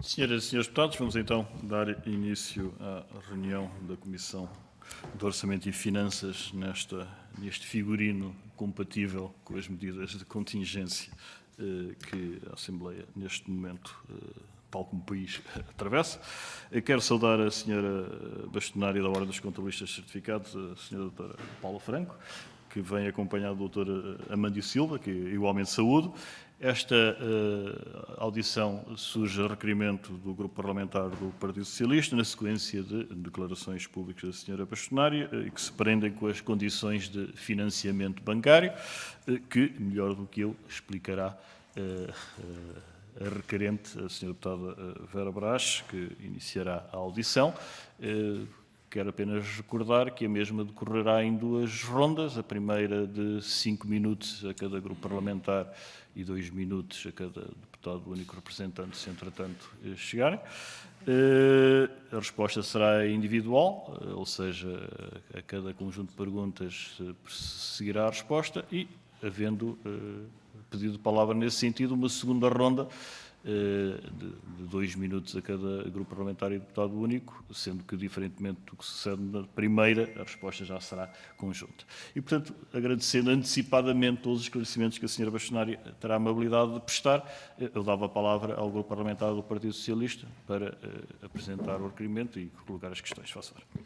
Senhoras e senhores deputados, vamos então dar início à reunião da Comissão de Orçamento e Finanças neste figurino compatível com as medidas de contingência que a Assembleia, neste momento, tal como o país, atravessa. Quero saudar a senhora bastonária da Ordem dos Contabilistas Certificados, a senhora doutora Paula Franco, que vem acompanhado do doutor Amândio Silva, que igualmente saúdo. Esta audição surge a requerimento do Grupo Parlamentar do Partido Socialista, na sequência de declarações públicas da senhora bastonária, que se prendem com as condições de financiamento bancário, que, melhor do que eu, explicará a requerente, a senhora deputada Vera Brás, que iniciará a audição. Quero apenas recordar que a mesma decorrerá em duas rondas, a primeira de 5 minutos a cada grupo parlamentar e 2 minutos a cada deputado único representante, se entretanto chegarem. A resposta será individual, ou seja, a cada conjunto de perguntas seguirá a resposta e, havendo pedido de palavra nesse sentido, uma segunda ronda de 2 minutos a cada grupo parlamentar e deputado único, sendo que, diferentemente do que sucede na primeira, a resposta já será conjunta. E, portanto, agradecendo antecipadamente todos os esclarecimentos que a senhora bastonária terá a amabilidade de prestar, eu dava a palavra ao grupo parlamentar do Partido Socialista para apresentar o requerimento e colocar as questões. Faça favor.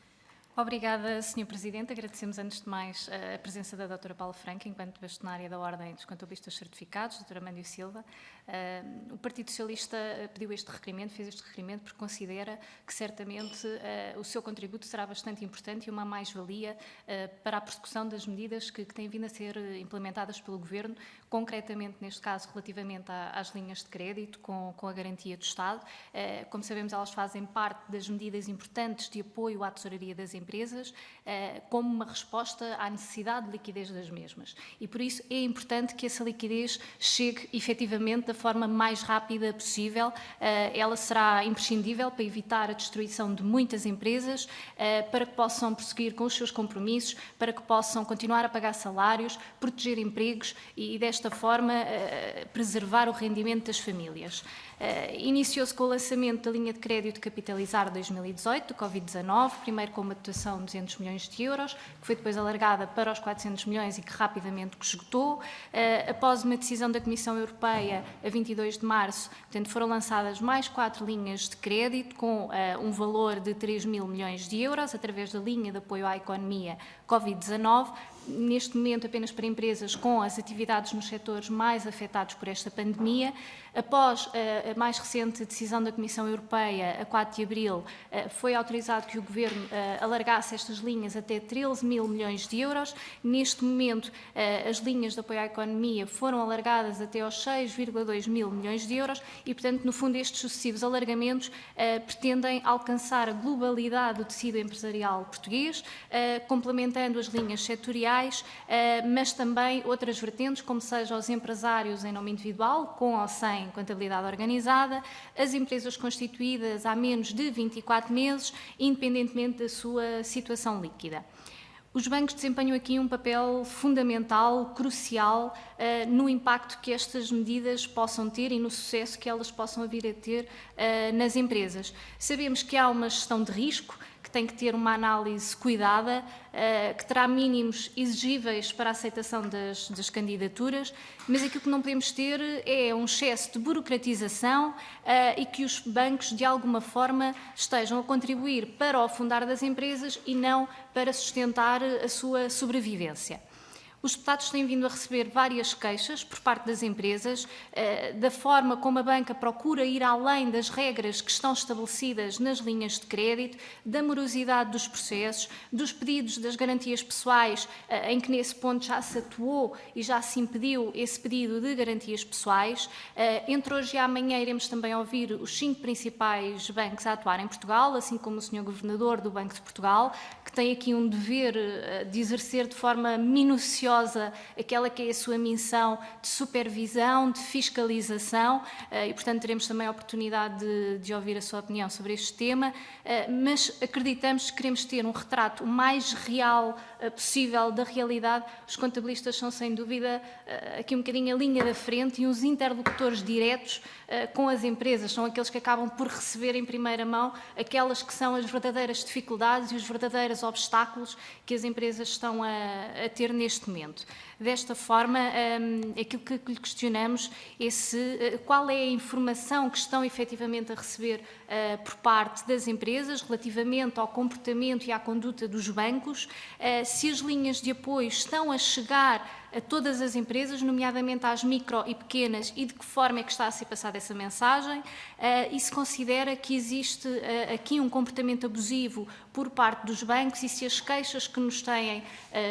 Obrigada, Sr. Presidente. Agradecemos, antes de mais, a presença da doutora Paula Franco, enquanto bastonária da Ordem dos Contabilistas Certificados, doutora Amândio Silva. O Partido Socialista pediu este requerimento, fez este requerimento, porque considera que, certamente, o seu contributo será bastante importante e uma mais-valia para a persecução das medidas que têm vindo a ser implementadas pelo Governo, concretamente, neste caso, relativamente às linhas de crédito com a garantia do Estado. Como sabemos, elas fazem parte das medidas importantes de apoio à tesouraria das empresas, como uma resposta à necessidade de liquidez das mesmas. E, por isso, é importante que essa liquidez chegue, efetivamente, da forma mais rápida possível. Ela será imprescindível para evitar a destruição de muitas empresas, para que possam prosseguir com os seus compromissos, para que possam continuar a pagar salários, proteger empregos e desta forma, preservar o rendimento das famílias. Iniciou-se com o lançamento da linha de crédito Capitalizar 2018, do Covid-19, primeiro com uma dotação de 200 milhões de euros, que foi depois alargada para os 400 milhões e que rapidamente esgotou. Após uma decisão da Comissão Europeia, a 22 de março, portanto, foram lançadas mais 4 linhas de crédito com um valor de 3 mil milhões de euros, através da linha de apoio à economia Covid-19, neste momento apenas para empresas com as atividades nos setores mais afetados por esta pandemia. Após a mais recente decisão da Comissão Europeia, a 4 de abril, foi autorizado que o Governo alargasse estas linhas até 13 mil milhões de euros. Neste momento, as linhas de apoio à economia foram alargadas até aos 6,2 mil milhões de euros e, portanto, no fundo, estes sucessivos alargamentos pretendem alcançar a globalidade do tecido empresarial português, complementando as linhas setoriais, mas também outras vertentes, como seja os empresários em nome individual, com ou sem contabilidade organizada, as empresas constituídas há menos de 24 meses, independentemente da sua situação líquida. Os bancos desempenham aqui um papel fundamental, crucial, no impacto que estas medidas possam ter e no sucesso que elas possam vir a ter nas empresas. Sabemos que há uma gestão de risco, que tem que ter uma análise cuidada, que terá mínimos exigíveis para a aceitação das candidaturas, mas aquilo que não podemos ter é um excesso de burocratização e que os bancos, de alguma forma, estejam a contribuir para o afundar das empresas e não para sustentar a sua sobrevivência. Os deputados têm vindo a receber várias queixas por parte das empresas da forma como a banca procura ir além das regras que estão estabelecidas nas linhas de crédito, da morosidade dos processos, dos pedidos das garantias pessoais, em que nesse ponto já se atuou e já se impediu esse pedido de garantias pessoais. Entre hoje e amanhã iremos também ouvir os 5 principais bancos a atuar em Portugal, assim como o Sr. Governador do Banco de Portugal, que tem aqui um dever de exercer de forma minuciosa aquela que é a sua missão de supervisão, de fiscalização, e, portanto, teremos também a oportunidade de ouvir a sua opinião sobre este tema, mas acreditamos que queremos ter um retrato o mais real possível da realidade. Os contabilistas são, sem dúvida, aqui um bocadinho a linha da frente e uns interlocutores diretos com as empresas, são aqueles que acabam por receber em primeira mão aquelas que são as verdadeiras dificuldades e os verdadeiros obstáculos que as empresas estão a ter neste momento. Desta forma, aquilo que lhe questionamos é qual é a informação que estão efetivamente a receber por parte das empresas relativamente ao comportamento e à conduta dos bancos, se as linhas de apoio estão a chegar a todas as empresas, nomeadamente às micro e pequenas, e de que forma é que está a ser passada essa mensagem, e se considera que existe aqui um comportamento abusivo por parte dos bancos e se as queixas que nos têm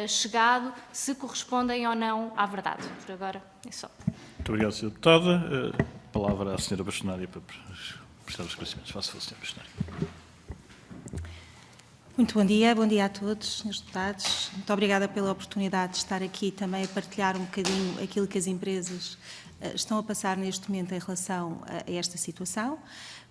chegado se correspondem ou não à verdade. Por agora é só. Muito obrigado, Sra. Deputada. A palavra à Sra. Bastonária para prestar os esclarecimentos. Faça favor, Sra. Bastonária. Muito bom dia a todos, Srs. Deputados. Muito obrigada pela oportunidade de estar aqui também a partilhar um bocadinho aquilo que as empresas estão a passar neste momento em relação a esta situação.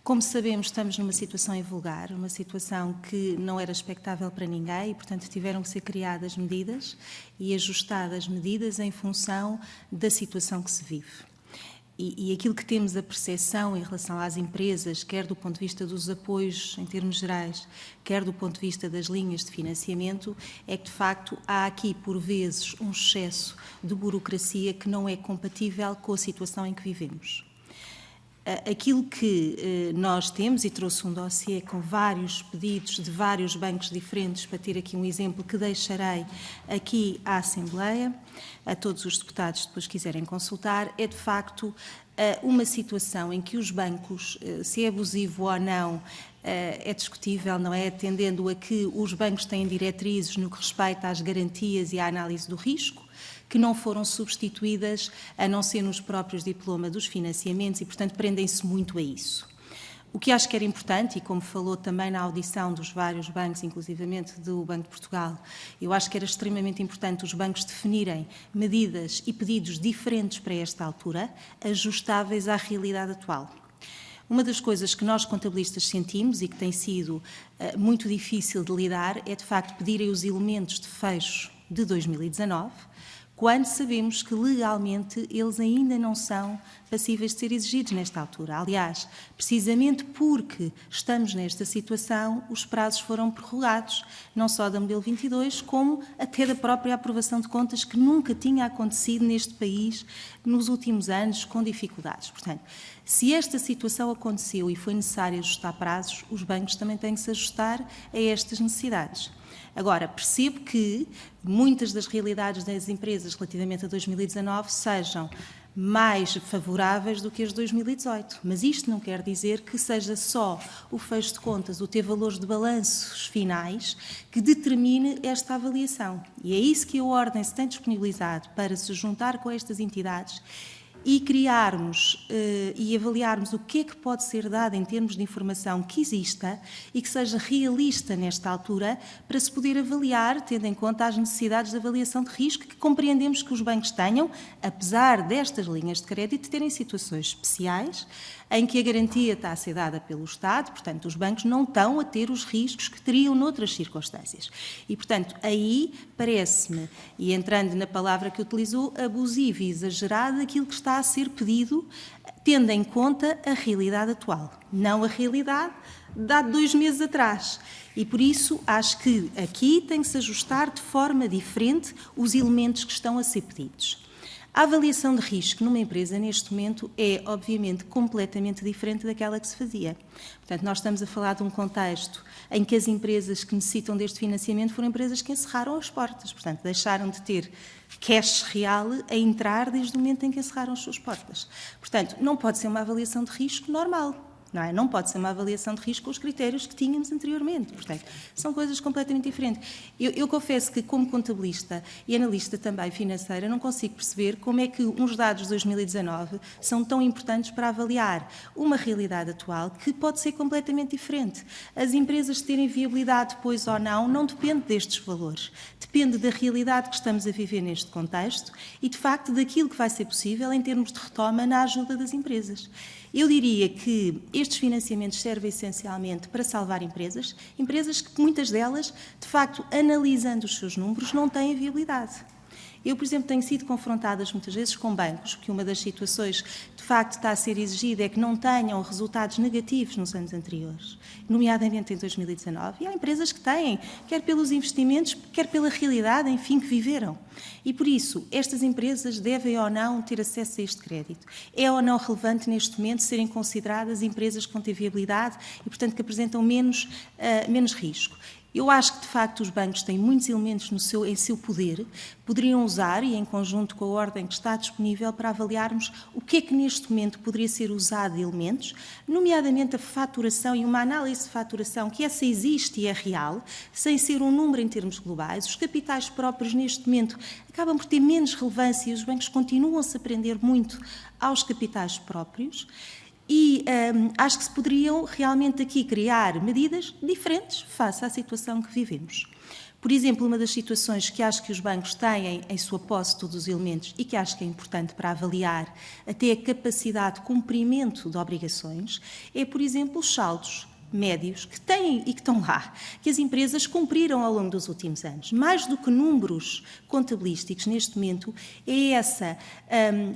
Como sabemos, estamos numa situação invulgar, uma situação que não era expectável para ninguém e, portanto, tiveram que ser criadas medidas e ajustadas medidas em função da situação que se vive. E aquilo que temos a percepção em relação às empresas, quer do ponto de vista dos apoios em termos gerais, quer do ponto de vista das linhas de financiamento, é que de facto há aqui por vezes um excesso de burocracia que não é compatível com a situação em que vivemos. Aquilo que nós temos, e trouxe um dossiê com vários pedidos de vários bancos diferentes, para ter aqui um exemplo que deixarei aqui à Assembleia, a todos os deputados depois quiserem consultar, é de facto uma situação em que os bancos, se é abusivo ou não, é discutível, não é? Atendendo a que os bancos têm diretrizes no que respeita às garantias e à análise do risco, que não foram substituídas a não ser nos próprios diplomas dos financiamentos e, portanto, prendem-se muito a isso. O que acho que era importante, e como falou também na audição dos vários bancos, inclusivamente do Banco de Portugal, eu acho que era extremamente importante os bancos definirem medidas e pedidos diferentes para esta altura, ajustáveis à realidade atual. Uma das coisas que nós contabilistas sentimos e que tem sido muito difícil de lidar é, de facto, pedirem os elementos de fecho de 2019, quando sabemos que legalmente eles ainda não são passíveis de ser exigidos nesta altura. Aliás, precisamente porque estamos nesta situação, os prazos foram prorrogados, não só da modelo 22, como até da própria aprovação de contas, que nunca tinha acontecido neste país nos últimos anos, com dificuldades. Portanto, se esta situação aconteceu e foi necessário ajustar prazos, os bancos também têm que se ajustar a estas necessidades. Agora, percebo que muitas das realidades das empresas relativamente a 2019 sejam mais favoráveis do que as de 2018, mas isto não quer dizer que seja só o fecho de contas, o ter valores de balanços finais, que determine esta avaliação. E é isso que a Ordem se tem disponibilizado para se juntar com estas entidades e criarmos e avaliarmos o que é que pode ser dado em termos de informação que exista e que seja realista nesta altura para se poder avaliar, tendo em conta as necessidades de avaliação de risco que compreendemos que os bancos tenham, apesar destas linhas de crédito terem situações especiais em que a garantia está a ser dada pelo Estado, portanto, os bancos não estão a ter os riscos que teriam noutras circunstâncias. E, portanto, aí parece-me, e entrando na palavra que utilizou, abusivo e exagerado aquilo que está a ser pedido, tendo em conta a realidade atual, não a realidade de há 2 meses atrás. E, por isso, acho que aqui tem que se ajustar de forma diferente os elementos que estão a ser pedidos. A avaliação de risco numa empresa, neste momento, é, obviamente, completamente diferente daquela que se fazia. Portanto, nós estamos a falar de um contexto em que as empresas que necessitam deste financiamento foram empresas que encerraram as portas. Portanto, deixaram de ter cash real a entrar desde o momento em que encerraram as suas portas. Portanto, não pode ser uma avaliação de risco normal. não é? Não pode ser uma avaliação de risco com os critérios que tínhamos anteriormente. Portanto, são coisas completamente diferentes. Eu confesso que, como contabilista e analista também financeira, não consigo perceber como é que uns dados de 2019 são tão importantes para avaliar uma realidade atual que pode ser completamente diferente. As empresas terem viabilidade depois ou não depende destes valores. Depende da realidade que estamos a viver neste contexto e, de facto, daquilo que vai ser possível em termos de retoma na ajuda das empresas. Eu diria que estes financiamentos servem essencialmente para salvar empresas que muitas delas, de facto, analisando os seus números, não têm viabilidade. Eu, por exemplo, tenho sido confrontada muitas vezes com bancos, que uma das situações de facto está a ser exigida é que não tenham resultados negativos nos anos anteriores, nomeadamente em 2019. E há empresas que têm, quer pelos investimentos, quer pela realidade, enfim, que viveram. E por isso, estas empresas devem ou não ter acesso a este crédito. É ou não relevante neste momento serem consideradas empresas com viabilidade e, portanto, que apresentam menos risco. Eu acho que, de facto, os bancos têm muitos elementos em seu poder, poderiam usar, e em conjunto com a ordem que está disponível, para avaliarmos o que é que neste momento poderia ser usado de elementos, nomeadamente a faturação e uma análise de faturação, que essa existe e é real, sem ser um número em termos globais. Os capitais próprios, neste momento, acabam por ter menos relevância e os bancos continuam-se a prender muito aos capitais próprios. E acho que se poderiam realmente aqui criar medidas diferentes face à situação que vivemos. Por exemplo, uma das situações que acho que os bancos têm em sua posse todos os elementos e que acho que é importante para avaliar até a capacidade de cumprimento de obrigações é, por exemplo, os saldos médios que têm e que estão lá, que as empresas cumpriram ao longo dos últimos anos. Mais do que números contabilísticos, neste momento, é essa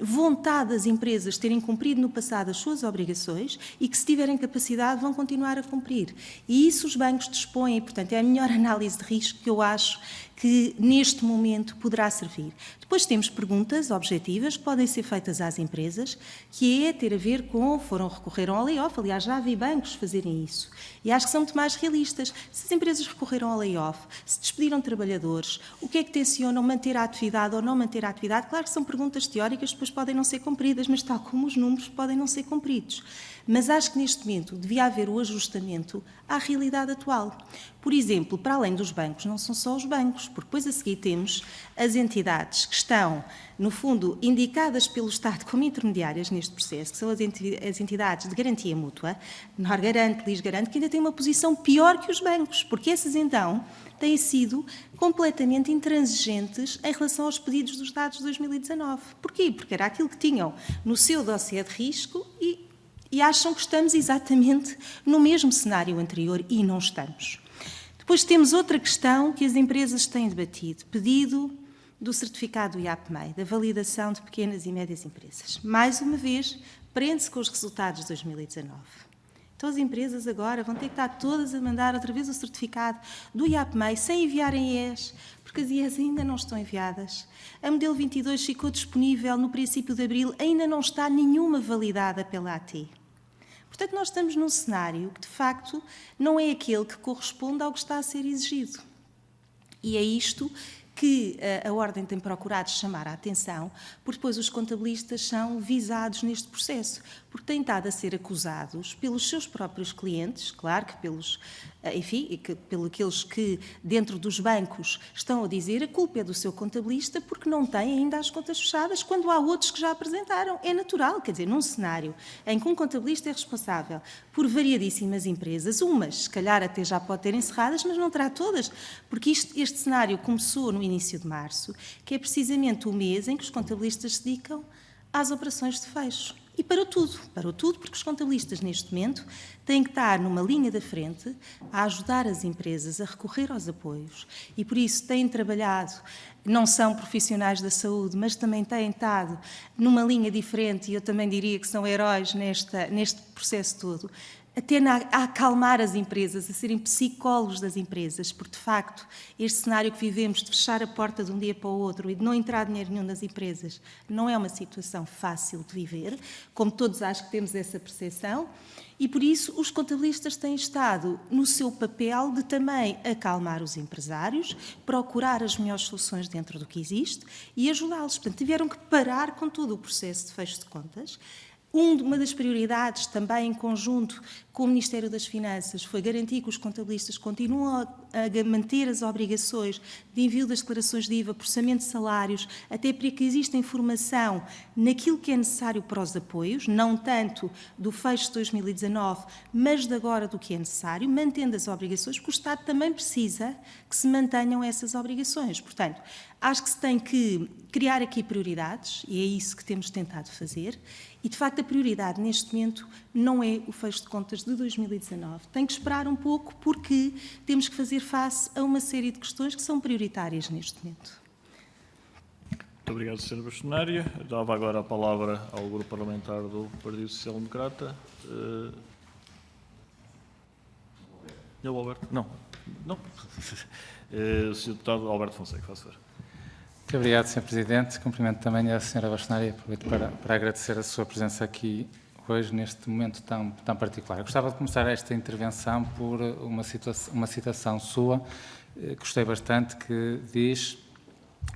vontade das empresas terem cumprido no passado as suas obrigações e que, se tiverem capacidade, vão continuar a cumprir. E isso os bancos dispõem, portanto, é a melhor análise de risco que eu acho que neste momento poderá servir. Depois temos perguntas objetivas que podem ser feitas às empresas, que é ter a ver com, recorreram ao layoff, aliás já vi bancos fazerem isso, e acho que são muito mais realistas. Se as empresas recorreram ao layoff, se despediram trabalhadores, o que é que tencionam, manter a atividade ou não manter a atividade? Claro que são perguntas teóricas, depois podem não ser cumpridas, mas tal como os números podem não ser cumpridos. Mas acho que neste momento devia haver o ajustamento à realidade atual. Por exemplo, para além dos bancos, não são só os bancos, porque depois a seguir temos as entidades que estão, no fundo, indicadas pelo Estado como intermediárias neste processo, que são as entidades de garantia mútua, Norgarante, Lisgarante, que ainda têm uma posição pior que os bancos, porque essas, então, têm sido completamente intransigentes em relação aos pedidos dos dados de 2019. Porquê? Porque era aquilo que tinham no seu dossiê de risco e acham que estamos exatamente no mesmo cenário anterior e não estamos. Depois temos outra questão que as empresas têm debatido, pedido do certificado IAPMEI, da validação de pequenas e médias empresas. Mais uma vez, prende-se com os resultados de 2019. Então as empresas agora vão ter que estar todas a mandar outra vez o certificado do IAPMEI sem enviarem IES, porque as IES ainda não estão enviadas. A modelo 22 ficou disponível no princípio de abril, ainda não está nenhuma validada pela AT. Portanto, nós estamos num cenário que, de facto, não é aquele que corresponde ao que está a ser exigido. E é isto que a Ordem tem procurado chamar a atenção, porque depois os contabilistas são visados neste processo, porque têm estado a ser acusados pelos seus próprios clientes, claro que pelos aqueles que dentro dos bancos estão a dizer a culpa é do seu contabilista porque não tem ainda as contas fechadas, quando há outros que já apresentaram. É natural, quer dizer, num cenário em que um contabilista é responsável por variadíssimas empresas, umas, se calhar, até já pode ter encerradas, mas não terá todas, porque este cenário começou no início de março, que é precisamente o mês em que os contabilistas se dedicam às operações de fecho. E parou tudo, porque os contabilistas, neste momento, têm que estar numa linha da frente a ajudar as empresas a recorrer aos apoios. E, por isso, têm trabalhado, não são profissionais da saúde, mas também têm estado numa linha diferente, e eu também diria que são heróis neste processo todo, até a acalmar as empresas, a serem psicólogos das empresas, porque, de facto, este cenário que vivemos de fechar a porta de um dia para o outro e de não entrar dinheiro nenhum nas empresas não é uma situação fácil de viver, como todos acho que temos essa percepção, e, por isso, os contabilistas têm estado no seu papel de também acalmar os empresários, procurar as melhores soluções dentro do que existe e ajudá-los. Portanto, tiveram que parar com todo o processo de fecho de contas, Uma das prioridades, também em conjunto com o Ministério das Finanças, foi garantir que os contabilistas continuam a manter as obrigações de envio das declarações de IVA, processamento de salários, até para que exista informação naquilo que é necessário para os apoios, não tanto do fecho de 2019, mas de agora do que é necessário, mantendo as obrigações, porque o Estado também precisa que se mantenham essas obrigações. Portanto, acho que se tem que criar aqui prioridades, e é isso que temos tentado fazer, e de facto a prioridade neste momento não é o fecho de contas de 2019. Tem que esperar um pouco porque temos que fazer face a uma série de questões que são prioritárias neste momento. Muito obrigado, Sra. Bastonária. Dava agora a palavra ao Grupo Parlamentar do Partido Social Democrata. É o Alberto? Não. O Sr. Deputado Alberto Fonseca, faz favor. Muito obrigado, Sr. Presidente. Cumprimento também a Sra. Bastonária e aproveito para agradecer a sua presença aqui hoje, neste momento tão particular. Eu gostava de começar esta intervenção por uma citação sua, gostei bastante, que diz: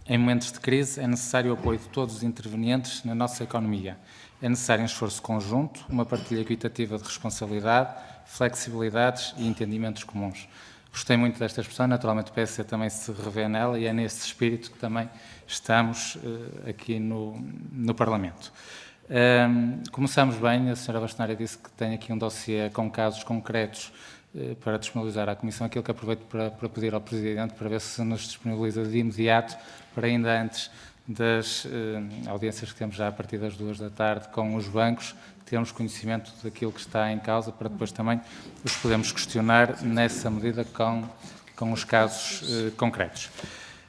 em momentos de crise é necessário o apoio de todos os intervenientes na nossa economia. É necessário um esforço conjunto, uma partilha equitativa de responsabilidade, flexibilidades e entendimentos comuns. Gostei muito desta expressão, naturalmente o PSC também se revê nela e é nesse espírito que também estamos aqui no Parlamento. Começamos bem, a Sra. Bastonária disse que tem aqui um dossiê com casos concretos para disponibilizar à Comissão, aquilo que aproveito para pedir ao Presidente para ver se nos disponibiliza de imediato, para ainda antes das audiências que temos já a partir das 2 da tarde com os bancos, termos conhecimento daquilo que está em causa, para depois também os podemos questionar nessa medida com os casos concretos.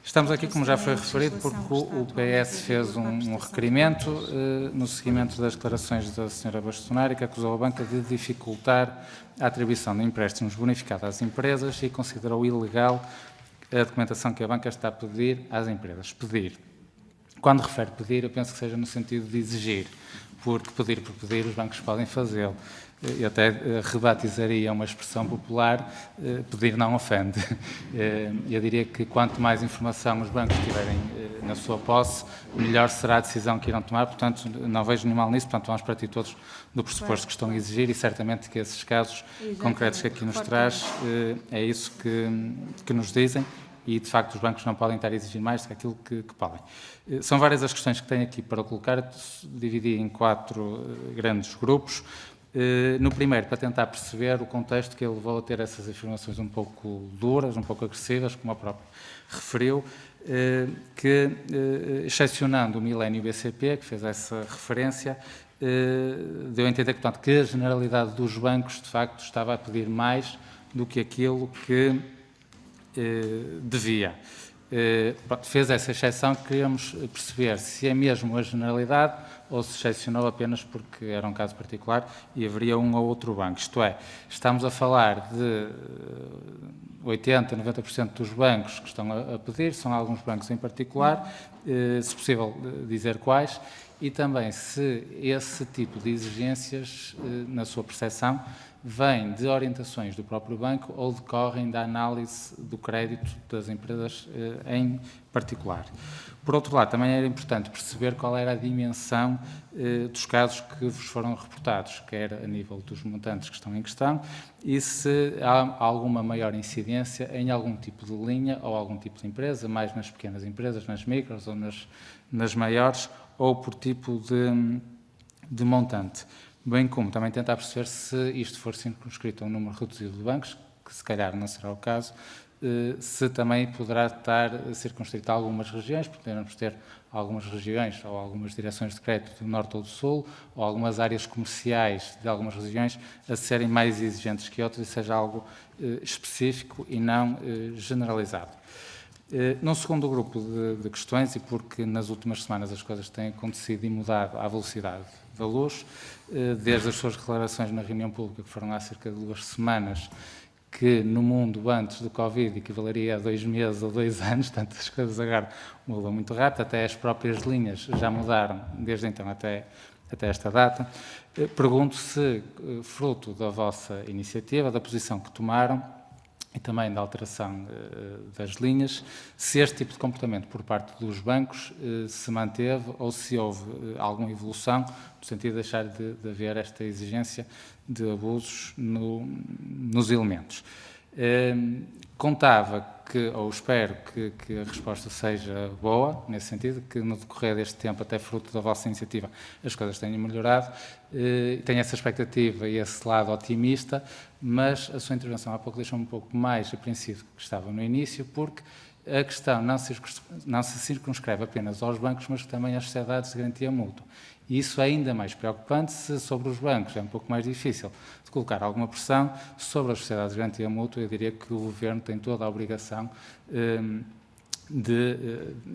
Estamos aqui, como já foi referido, porque o PS fez um requerimento no seguimento das declarações da Sra. Bastonária, que acusou a banca de dificultar a atribuição de empréstimos bonificados às empresas e considerou ilegal a documentação que a banca está a pedir às empresas. Pedir. Quando refere pedir, eu penso que seja no sentido de exigir, porque pedir por pedir os bancos podem fazê-lo. Eu até rebatizaria uma expressão popular, pedir não ofende. Eu diria que quanto mais informação os bancos tiverem na sua posse, melhor será a decisão que irão tomar, portanto não vejo nenhum mal nisso, portanto vamos partir todos do pressuposto que estão a exigir e certamente que esses casos concretos que aqui nos traz, é isso que nos dizem. E, de facto, os bancos não podem estar a exigir mais do que aquilo que podem. São várias as questões que tenho aqui para colocar, dividi em 4 grandes grupos. No primeiro, para tentar perceber o contexto que ele levou a ter essas afirmações um pouco duras, um pouco agressivas, como a própria referiu, que, excepcionando o Milênio BCP, que fez essa referência, deu a entender portanto, que a generalidade dos bancos, de facto, estava a pedir mais do que aquilo que devia. Fez essa exceção, queríamos perceber se é mesmo a generalidade ou se excepcionou apenas porque era um caso particular e haveria um ou outro banco. Isto é, estamos a falar de 80%, 90% dos bancos que estão a pedir, são alguns bancos em particular, se possível dizer quais, e também se esse tipo de exigências, na sua percepção, vêm de orientações do próprio banco ou decorrem da análise do crédito das empresas em particular. Por outro lado, também era importante perceber qual era a dimensão dos casos que vos foram reportados, quer a nível dos montantes que estão em questão, e se há alguma maior incidência em algum tipo de linha ou algum tipo de empresa, mais nas pequenas empresas, nas micros ou nas maiores, ou por tipo de montante. Bem como também tentar perceber se isto for circunscrito a um número reduzido de bancos, que se calhar não será o caso, se também poderá estar circunscrito a algumas regiões, podemos ter algumas regiões ou algumas direções de crédito do norte ou do sul, ou algumas áreas comerciais de algumas regiões a serem mais exigentes que outras e seja algo específico e não generalizado. Num segundo grupo de questões, e porque nas últimas semanas as coisas têm acontecido e mudado à velocidade da luz, desde as suas declarações na reunião pública, que foram há cerca de 2 semanas, que no mundo antes do Covid equivaleria a 2 meses ou 2 anos, portanto as coisas agora mudam muito rápido, até as próprias linhas já mudaram desde então até esta data. Pergunto se, fruto da vossa iniciativa, da posição que tomaram, e também da alteração das linhas, se este tipo de comportamento por parte dos bancos se manteve ou se houve alguma evolução, no sentido de deixar de haver esta exigência de abusos nos elementos. Contava que, ou espero que a resposta seja boa, nesse sentido, que no decorrer deste tempo, até fruto da vossa iniciativa, as coisas tenham melhorado. Tenho essa expectativa e esse lado otimista, mas a sua intervenção há pouco deixou-me um pouco mais apreensivo do que estava no início, porque a questão não se circunscreve apenas aos bancos, mas também às sociedades de garantia mútua. E isso é ainda mais preocupante se sobre os bancos é um pouco mais difícil de colocar alguma pressão. Sobre as sociedades de garantia mútua, eu diria que o Governo tem toda a obrigação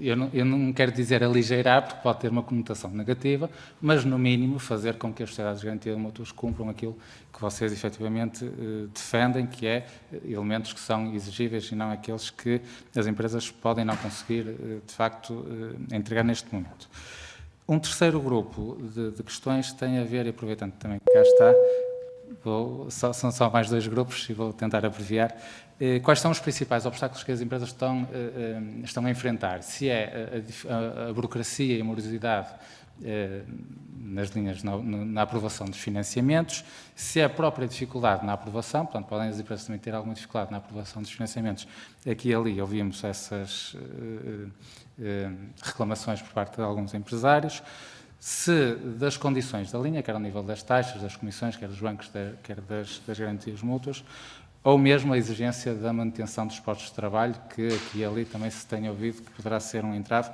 eu não quero dizer aligeirar, porque pode ter uma conotação negativa, mas no mínimo fazer com que as sociedades de garantia mútua cumpram aquilo que vocês efetivamente defendem, que é elementos que são exigíveis e não aqueles que as empresas podem não conseguir, de facto, entregar neste momento. Um terceiro grupo de questões tem a ver, e aproveitando também que cá está, são só mais 2 grupos e vou tentar abreviar. Quais são os principais obstáculos que as empresas estão a enfrentar? Se é a burocracia e a morosidade nas linhas na aprovação dos financiamentos, se é a própria dificuldade na aprovação, portanto, podem as empresas também ter alguma dificuldade na aprovação dos financiamentos. Aqui e ali ouvimos essas reclamações por parte de alguns empresários. Se das condições da linha, quer ao nível das taxas, das comissões, quer dos bancos, quer das garantias mútuas, ou mesmo a exigência da manutenção dos postos de trabalho, que aqui e ali também se tem ouvido que poderá ser um entrave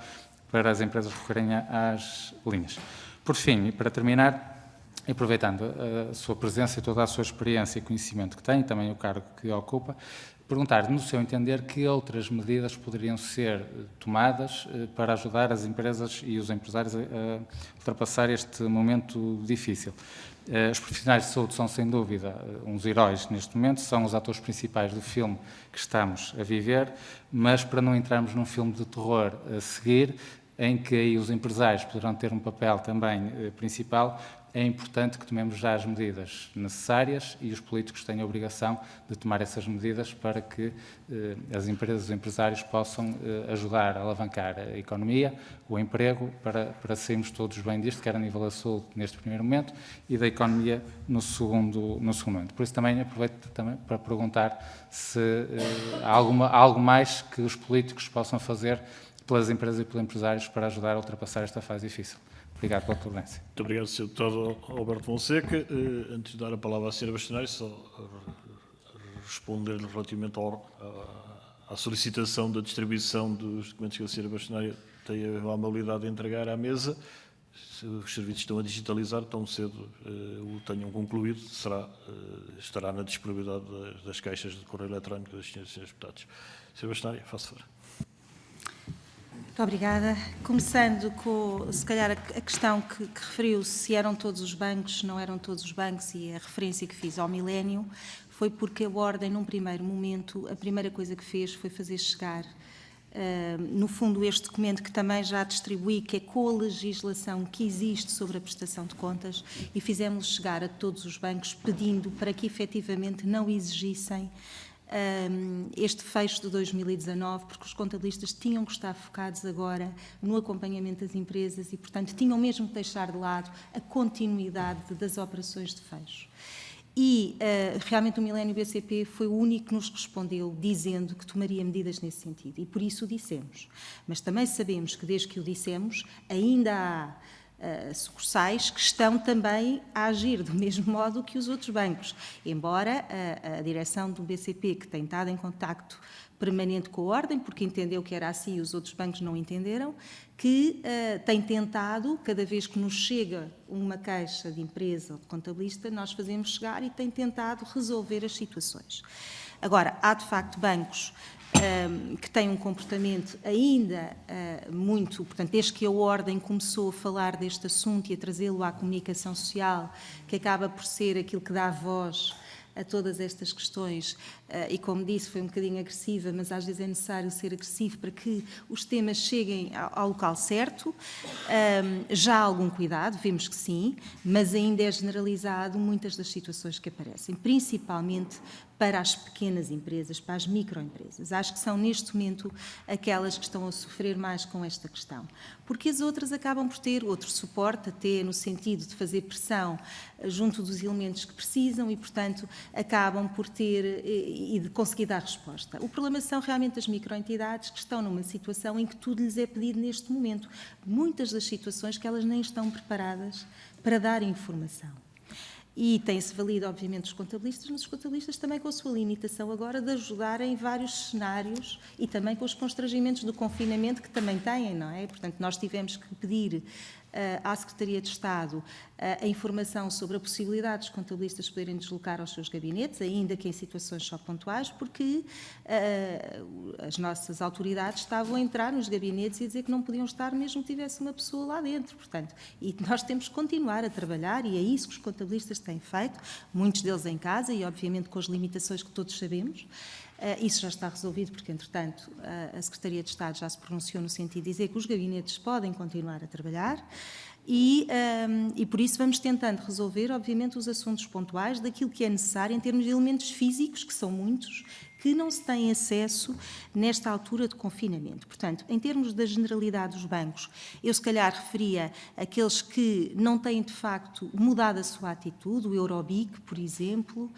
para as empresas recorrerem às linhas. Por fim, e para terminar, aproveitando a sua presença e toda a sua experiência e conhecimento que tem, e também o cargo que ocupa, perguntar, no seu entender, que outras medidas poderiam ser tomadas para ajudar as empresas e os empresários a ultrapassar este momento difícil. Os profissionais de saúde são, sem dúvida, uns heróis neste momento, são os atores principais do filme que estamos a viver, mas para não entrarmos num filme de terror a seguir, em que aí os empresários poderão ter um papel também principal, é importante que tomemos já as medidas necessárias e os políticos têm a obrigação de tomar essas medidas para que as empresas e os empresários possam ajudar a alavancar a economia, o emprego, para sairmos todos bem disto, quer a nível da saúde neste primeiro momento e da economia no segundo momento. Por isso também aproveito também para perguntar se há algo mais que os políticos possam fazer pelas empresas e pelos empresários para ajudar a ultrapassar esta fase difícil. Obrigado pela tolerância. Muito obrigado, Sr. Deputado Alberto Fonseca. Antes de dar a palavra à Sra. Bastonária, só responder relativamente à solicitação da distribuição dos documentos que a Sra. Bastonária tem a amabilidade de entregar à mesa. Se os serviços estão a digitalizar, tão cedo o tenham concluído, estará na disponibilidade das caixas de correio eletrónico das Sras. e Srs. Deputados. Sra. Bastonária, faça favor. Muito obrigada. Começando com, se calhar, a questão que referiu, se eram todos os bancos, se não eram todos os bancos, e a referência que fiz ao milénio, foi porque a Ordem, num primeiro momento, a primeira coisa que fez foi fazer chegar, no fundo, este documento que também já distribuí, que é com a legislação que existe sobre a prestação de contas, e fizemos chegar a todos os bancos pedindo para que, efetivamente, não exigissem este fecho de 2019, porque os contabilistas tinham que estar focados agora no acompanhamento das empresas e, portanto, tinham mesmo que deixar de lado a continuidade das operações de fecho. E, realmente, o Milénio BCP foi o único que nos respondeu dizendo que tomaria medidas nesse sentido, e por isso o dissemos. Mas também sabemos que, desde que o dissemos, ainda há sucursais que estão também a agir do mesmo modo que os outros bancos, embora a direção do BCP, que tem estado em contacto permanente com a Ordem, porque entendeu que era assim e os outros bancos não entenderam, que tem tentado, cada vez que nos chega uma queixa de empresa ou de contabilista, nós fazemos chegar e tem tentado resolver as situações. Agora, há de facto bancos que têm um comportamento ainda muito, portanto, desde que a Ordem começou a falar deste assunto e a trazê-lo à comunicação social, que acaba por ser aquilo que dá voz a todas estas questões, e como disse, foi um bocadinho agressiva, mas às vezes é necessário ser agressivo para que os temas cheguem ao local certo. Já há algum cuidado, vemos que sim, mas ainda é generalizado muitas das situações que aparecem, principalmente para as pequenas empresas, para as microempresas. Acho que são, neste momento, aquelas que estão a sofrer mais com esta questão. Porque as outras acabam por ter outro suporte, até no sentido de fazer pressão junto dos elementos que precisam e, portanto, acabam por ter e de conseguir dar resposta. O problema são realmente as microentidades que estão numa situação em que tudo lhes é pedido neste momento. Muitas das situações que elas nem estão preparadas para dar informação. E tem-se valido, obviamente, os contabilistas, mas os contabilistas também com a sua limitação agora de ajudar em vários cenários e também com os constrangimentos do confinamento que também têm, não é? Portanto, nós tivemos que pedir à Secretaria de Estado a informação sobre a possibilidade dos contabilistas poderem deslocar aos seus gabinetes, ainda que em situações só pontuais, porque as nossas autoridades estavam a entrar nos gabinetes e a dizer que não podiam estar mesmo que tivesse uma pessoa lá dentro, portanto, e nós temos que continuar a trabalhar e é isso que os contabilistas têm feito, muitos deles em casa e obviamente com as limitações que todos sabemos. Isso já está resolvido porque, entretanto, a Secretaria de Estado já se pronunciou no sentido de dizer que os gabinetes podem continuar a trabalhar e por isso vamos tentando resolver, obviamente, os assuntos pontuais daquilo que é necessário em termos de elementos físicos, que são muitos, que não se têm acesso nesta altura de confinamento. Portanto, em termos da generalidade dos bancos, eu se calhar referia aqueles que não têm, de facto, mudado a sua atitude, o Eurobic, por exemplo.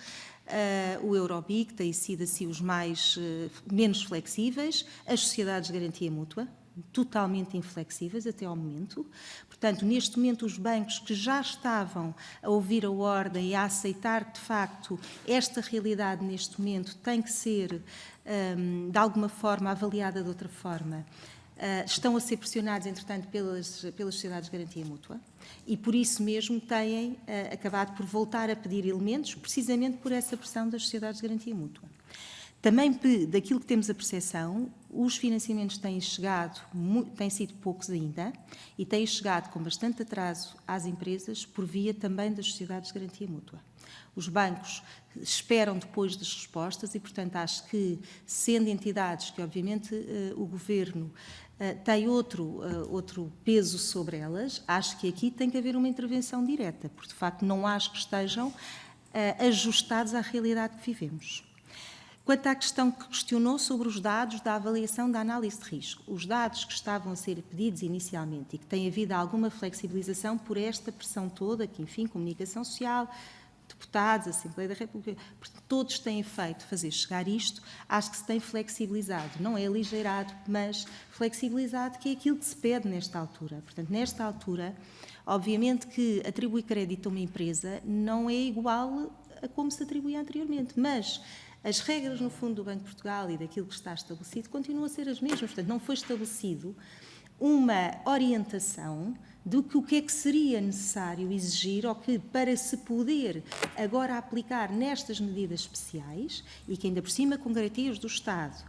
O Eurobic tem sido assim os menos flexíveis, as sociedades de garantia mútua, totalmente inflexíveis até ao momento. Portanto, neste momento, os bancos que já estavam a ouvir a ordem e a aceitar, de facto, esta realidade neste momento tem que ser, de alguma forma, avaliada de outra forma. Estão a ser pressionados, entretanto, pelas sociedades de garantia mútua e, por isso mesmo, têm acabado por voltar a pedir elementos, precisamente por essa pressão das sociedades de garantia mútua. Também, daquilo que temos a percepção, os financiamentos têm sido poucos ainda e têm chegado com bastante atraso às empresas por via também das sociedades de garantia mútua. Os bancos esperam depois das respostas e, portanto, acho que, sendo entidades que, obviamente, o Governo tem outro peso sobre elas, acho que aqui tem que haver uma intervenção direta, porque, de facto, não acho que estejam ajustados à realidade que vivemos. Quanto à questão que questionou sobre os dados da avaliação da análise de risco, os dados que estavam a ser pedidos inicialmente e que tem havido alguma flexibilização por esta pressão toda, que, enfim, comunicação social, deputados, Assembleia da República, todos têm feito fazer chegar isto, acho que se tem flexibilizado, não é aligeirado, mas flexibilizado, que é aquilo que se pede nesta altura. Portanto, nesta altura, obviamente que atribuir crédito a uma empresa não é igual a como se atribuía anteriormente, mas as regras, no fundo, do Banco de Portugal e daquilo que está estabelecido continuam a ser as mesmas. Portanto, não foi estabelecido uma orientação do que o que é que seria necessário exigir ou que, para se poder agora aplicar nestas medidas especiais, e que ainda por cima com garantias do Estado,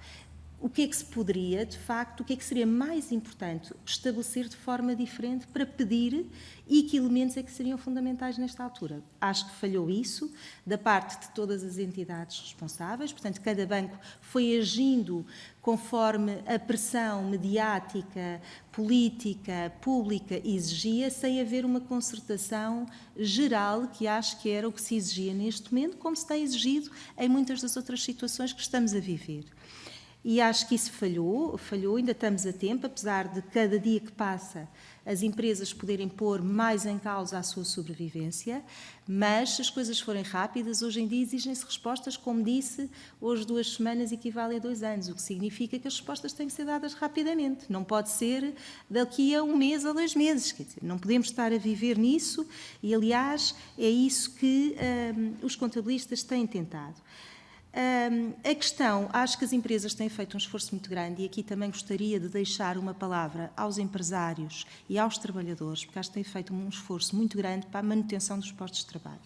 o que é que se poderia, de facto, o que é que seria mais importante estabelecer de forma diferente para pedir e que elementos é que seriam fundamentais nesta altura. Acho que falhou isso da parte de todas as entidades responsáveis, portanto, cada banco foi agindo conforme a pressão mediática, política, pública exigia, sem haver uma concertação geral, que acho que era o que se exigia neste momento, como se tem exigido em muitas das outras situações que estamos a viver. E acho que isso falhou, ainda estamos a tempo, apesar de cada dia que passa as empresas poderem pôr mais em causa a sua sobrevivência, mas se as coisas forem rápidas, hoje em dia exigem-se respostas, como disse, hoje 2 semanas equivale a 2 anos, o que significa que as respostas têm que ser dadas rapidamente, não pode ser daqui a 1 mês ou 2 meses, quer dizer, não podemos estar a viver nisso e, aliás, é isso que os contabilistas têm tentado. A questão, acho que as empresas têm feito um esforço muito grande e aqui também gostaria de deixar uma palavra aos empresários e aos trabalhadores, porque acho que têm feito um esforço muito grande para a manutenção dos postos de trabalho.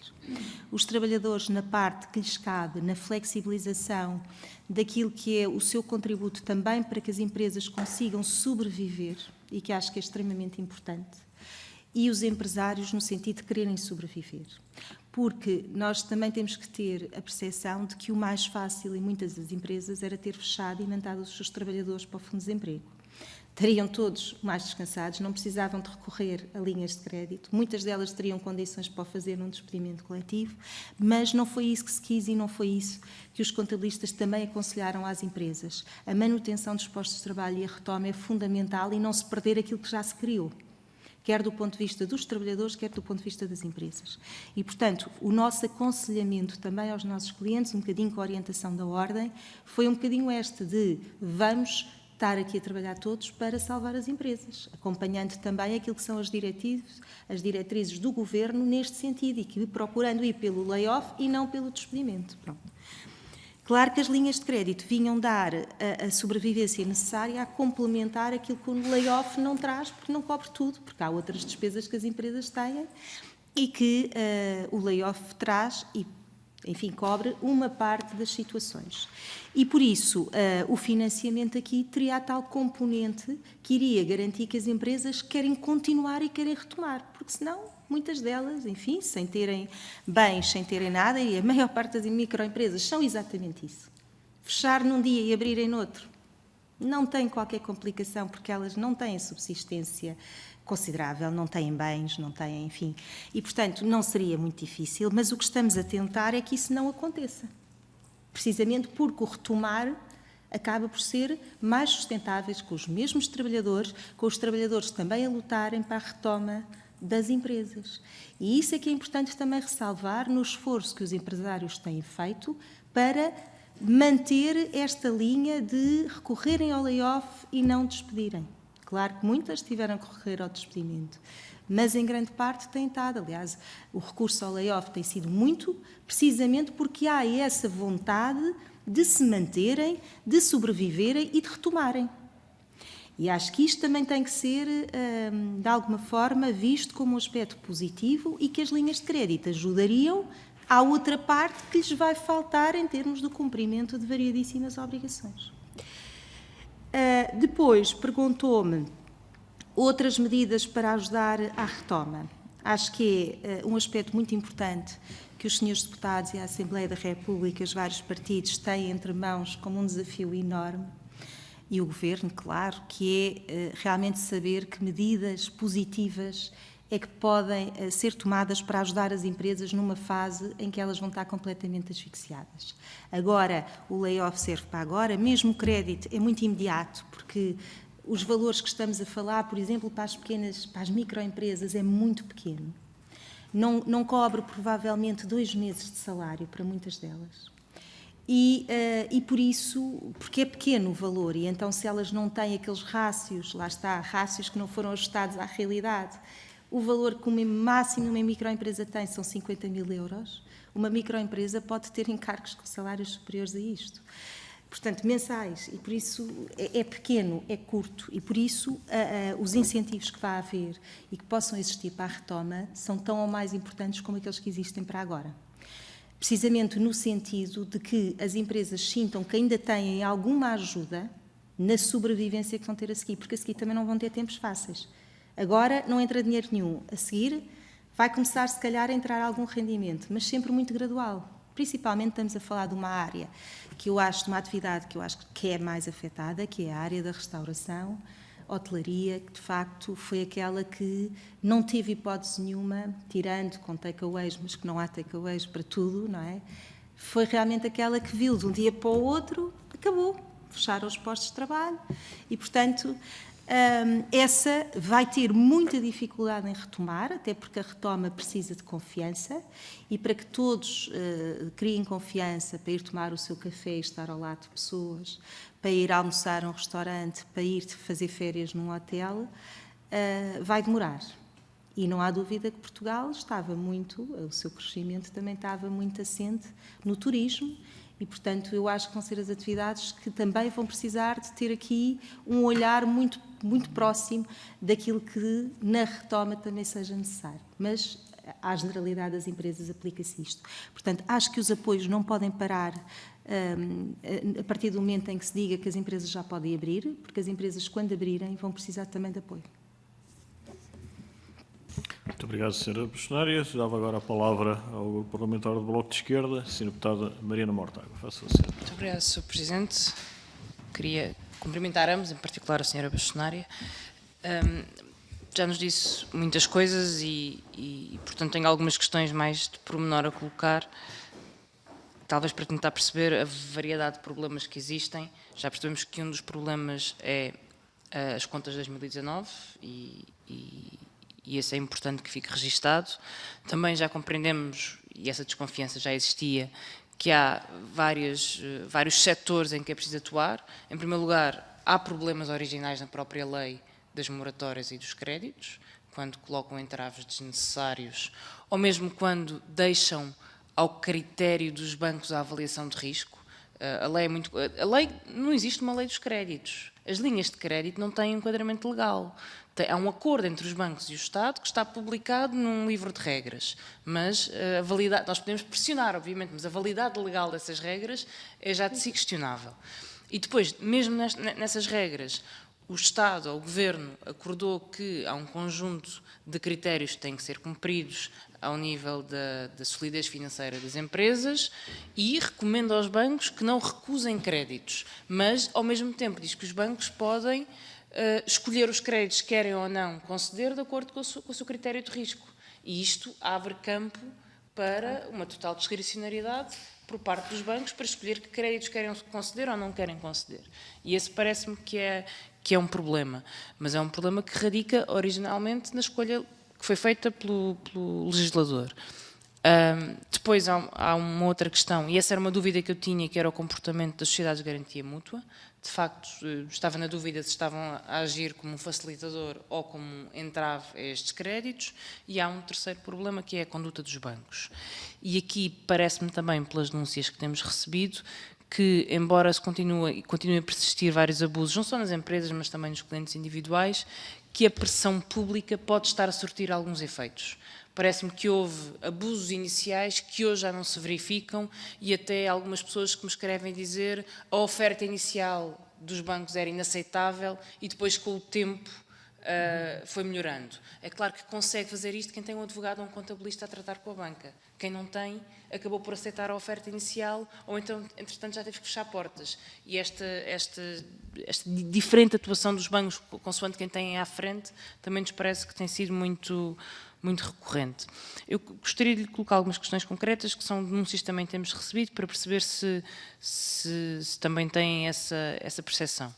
Os trabalhadores, na parte que lhes cabe, na flexibilização daquilo que é o seu contributo também para que as empresas consigam sobreviver, e que acho que é extremamente importante. e os empresários no sentido de quererem sobreviver. Porque nós também temos que ter a percepção de que o mais fácil em muitas das empresas era ter fechado e mandado os seus trabalhadores para o Fundo de Desemprego. Estariam todos mais descansados, não precisavam de recorrer a linhas de crédito, muitas delas teriam condições para o fazer num despedimento coletivo, mas não foi isso que se quis e não foi isso que os contabilistas também aconselharam às empresas. A manutenção dos postos de trabalho e a retoma é fundamental e não se perder aquilo que já se criou, quer do ponto de vista dos trabalhadores, quer do ponto de vista das empresas. E, portanto, o nosso aconselhamento também aos nossos clientes, um bocadinho com a orientação da Ordem, foi um bocadinho este de vamos estar aqui a trabalhar todos para salvar as empresas, acompanhando também aquilo que são as diretrizes do Governo neste sentido e que procurando ir pelo layoff e não pelo despedimento. Pronto. Claro que as linhas de crédito vinham dar a sobrevivência necessária a complementar aquilo que o layoff não traz, porque não cobre tudo, porque há outras despesas que as empresas têm e que o layoff traz e, enfim, cobre uma parte das situações. E, por isso, o financiamento aqui teria a tal componente que iria garantir que as empresas querem continuar e querem retomar, porque senão, muitas delas, enfim, sem terem bens, sem terem nada, e a maior parte das microempresas são exatamente isso. Fechar num dia e abrirem noutro não tem qualquer complicação, porque elas não têm subsistência considerável, não têm bens, não têm, enfim. E, portanto, não seria muito difícil, mas o que estamos a tentar é que isso não aconteça. Precisamente porque o retomar acaba por ser mais sustentáveis com os mesmos trabalhadores, com os trabalhadores também a lutarem para a retoma das empresas. E isso é que é importante também ressalvar no esforço que os empresários têm feito para manter esta linha de recorrerem ao layoff e não despedirem. Claro que muitas tiveram que recorrer ao despedimento, mas em grande parte têm estado. Aliás, o recurso ao layoff tem sido muito, precisamente porque há essa vontade de se manterem, de sobreviverem e de retomarem. E acho que isto também tem que ser, de alguma forma, visto como um aspecto positivo e que as linhas de crédito ajudariam à outra parte que lhes vai faltar em termos do cumprimento de variedíssimas obrigações. Depois perguntou-me outras medidas para ajudar à retoma. Acho que é um aspecto muito importante que os senhores deputados e a Assembleia da República, os vários partidos, têm entre mãos como um desafio enorme, e o Governo, claro, que é realmente saber que medidas positivas é que podem ser tomadas para ajudar as empresas numa fase em que elas vão estar completamente asfixiadas. Agora, o layoff serve para agora, mesmo o crédito é muito imediato, porque os valores que estamos a falar, por exemplo, para as microempresas, é muito pequeno. Não cobre, provavelmente, 2 meses de salário para muitas delas. E por isso, porque é pequeno o valor, e então se elas não têm aqueles rácios, lá está, rácios que não foram ajustados à realidade, o valor que uma máximo uma microempresa tem são 50 mil euros, uma microempresa pode ter encargos com salários superiores a isto. Portanto, mensais, e por isso é pequeno, é curto, e por isso os incentivos que vai haver e que possam existir para a retoma são tão ou mais importantes como aqueles que existem para agora. Precisamente no sentido de que as empresas sintam que ainda têm alguma ajuda na sobrevivência que vão ter a seguir, porque a seguir também não vão ter tempos fáceis. Agora não entra dinheiro nenhum, a seguir vai começar se calhar a entrar algum rendimento, mas sempre muito gradual. Principalmente estamos a falar de uma área que eu acho, de uma atividade que eu acho que é mais afetada, que é a área da restauração, hotelaria, que de facto foi aquela que não teve hipótese nenhuma, tirando com takeaways, mas que não há takeaways para tudo, não é? Foi realmente aquela que viu de um dia para o outro, acabou, fecharam os postos de trabalho e, portanto, essa vai ter muita dificuldade em retomar, até porque a retoma precisa de confiança e para que todos criem confiança para ir tomar o seu café e estar ao lado de pessoas, para ir almoçar a um restaurante, para ir fazer férias num hotel, vai demorar. E não há dúvida que Portugal estava muito, o seu crescimento também estava muito assente no turismo e, portanto, eu acho que vão ser as atividades que também vão precisar de ter aqui um olhar muito, muito próximo daquilo que na retoma também seja necessário. Mas à generalidade das empresas aplica-se isto. Portanto, acho que os apoios não podem parar a partir do momento em que se diga que as empresas já podem abrir, porque as empresas, quando abrirem, vão precisar também de apoio. Muito obrigado, Sra. Bastonária. Dava agora a palavra ao Grupo Parlamentar do Bloco de Esquerda, Sra. Deputada Mariana Mortágua. Faça-se. Muito obrigada, Sr. Presidente. Queria cumprimentar ambos, em particular a Sra. Bastonária. Já nos disse muitas coisas e, portanto, tenho algumas questões mais de pormenor a colocar, talvez para tentar perceber a variedade de problemas que existem. Já percebemos que um dos problemas é as contas de 2019 e esse é importante que fique registado. Também já compreendemos, e essa desconfiança já existia, que há vários setores em que é preciso atuar. Em primeiro lugar, há problemas originais na própria lei das moratórias e dos créditos, quando colocam entraves desnecessários, ou mesmo quando deixam ao critério dos bancos a avaliação de risco. Não existe uma lei dos créditos. As linhas de crédito não têm enquadramento legal. Há um acordo entre os bancos e o Estado que está publicado num livro de regras, mas a validade, nós podemos pressionar, obviamente, mas a validade legal dessas regras é já de si questionável. E depois, mesmo nessas regras, o Estado ou o Governo acordou que há um conjunto de critérios que têm que ser cumpridos ao nível da solidez financeira das empresas e recomenda aos bancos que não recusem créditos, mas, ao mesmo tempo, diz que os bancos podem escolher os créditos que querem ou não conceder de acordo com o seu critério de risco. E isto abre campo para uma total discricionariedade por parte dos bancos para escolher que créditos querem conceder ou não querem conceder. E esse parece-me que é um problema, mas é um problema que radica originalmente na escolha que foi feita pelo legislador. Depois há uma outra questão, e essa era uma dúvida que eu tinha, que era o comportamento das sociedades de garantia mútua. De facto, estava na dúvida se estavam a agir como um facilitador ou como um entrave a estes créditos. E há um terceiro problema, que é a conduta dos bancos. E aqui parece-me também, pelas denúncias que temos recebido, que, embora continuem a persistir vários abusos, não só nas empresas, mas também nos clientes individuais, que a pressão pública pode estar a surtir alguns efeitos. Parece-me que houve abusos iniciais que hoje já não se verificam e até algumas pessoas que me escrevem dizer a oferta inicial dos bancos era inaceitável e depois, com o tempo, foi melhorando. É claro que consegue fazer isto quem tem um advogado ou um contabilista a tratar com a banca. Quem não tem, acabou por aceitar a oferta inicial ou então, entretanto, já teve que fechar portas. E esta diferente atuação dos bancos, consoante quem tem à frente, também nos parece que tem sido muito recorrente. Eu gostaria de lhe colocar algumas questões concretas, que são denúncias que também temos recebido, para perceber se também têm essa percepção.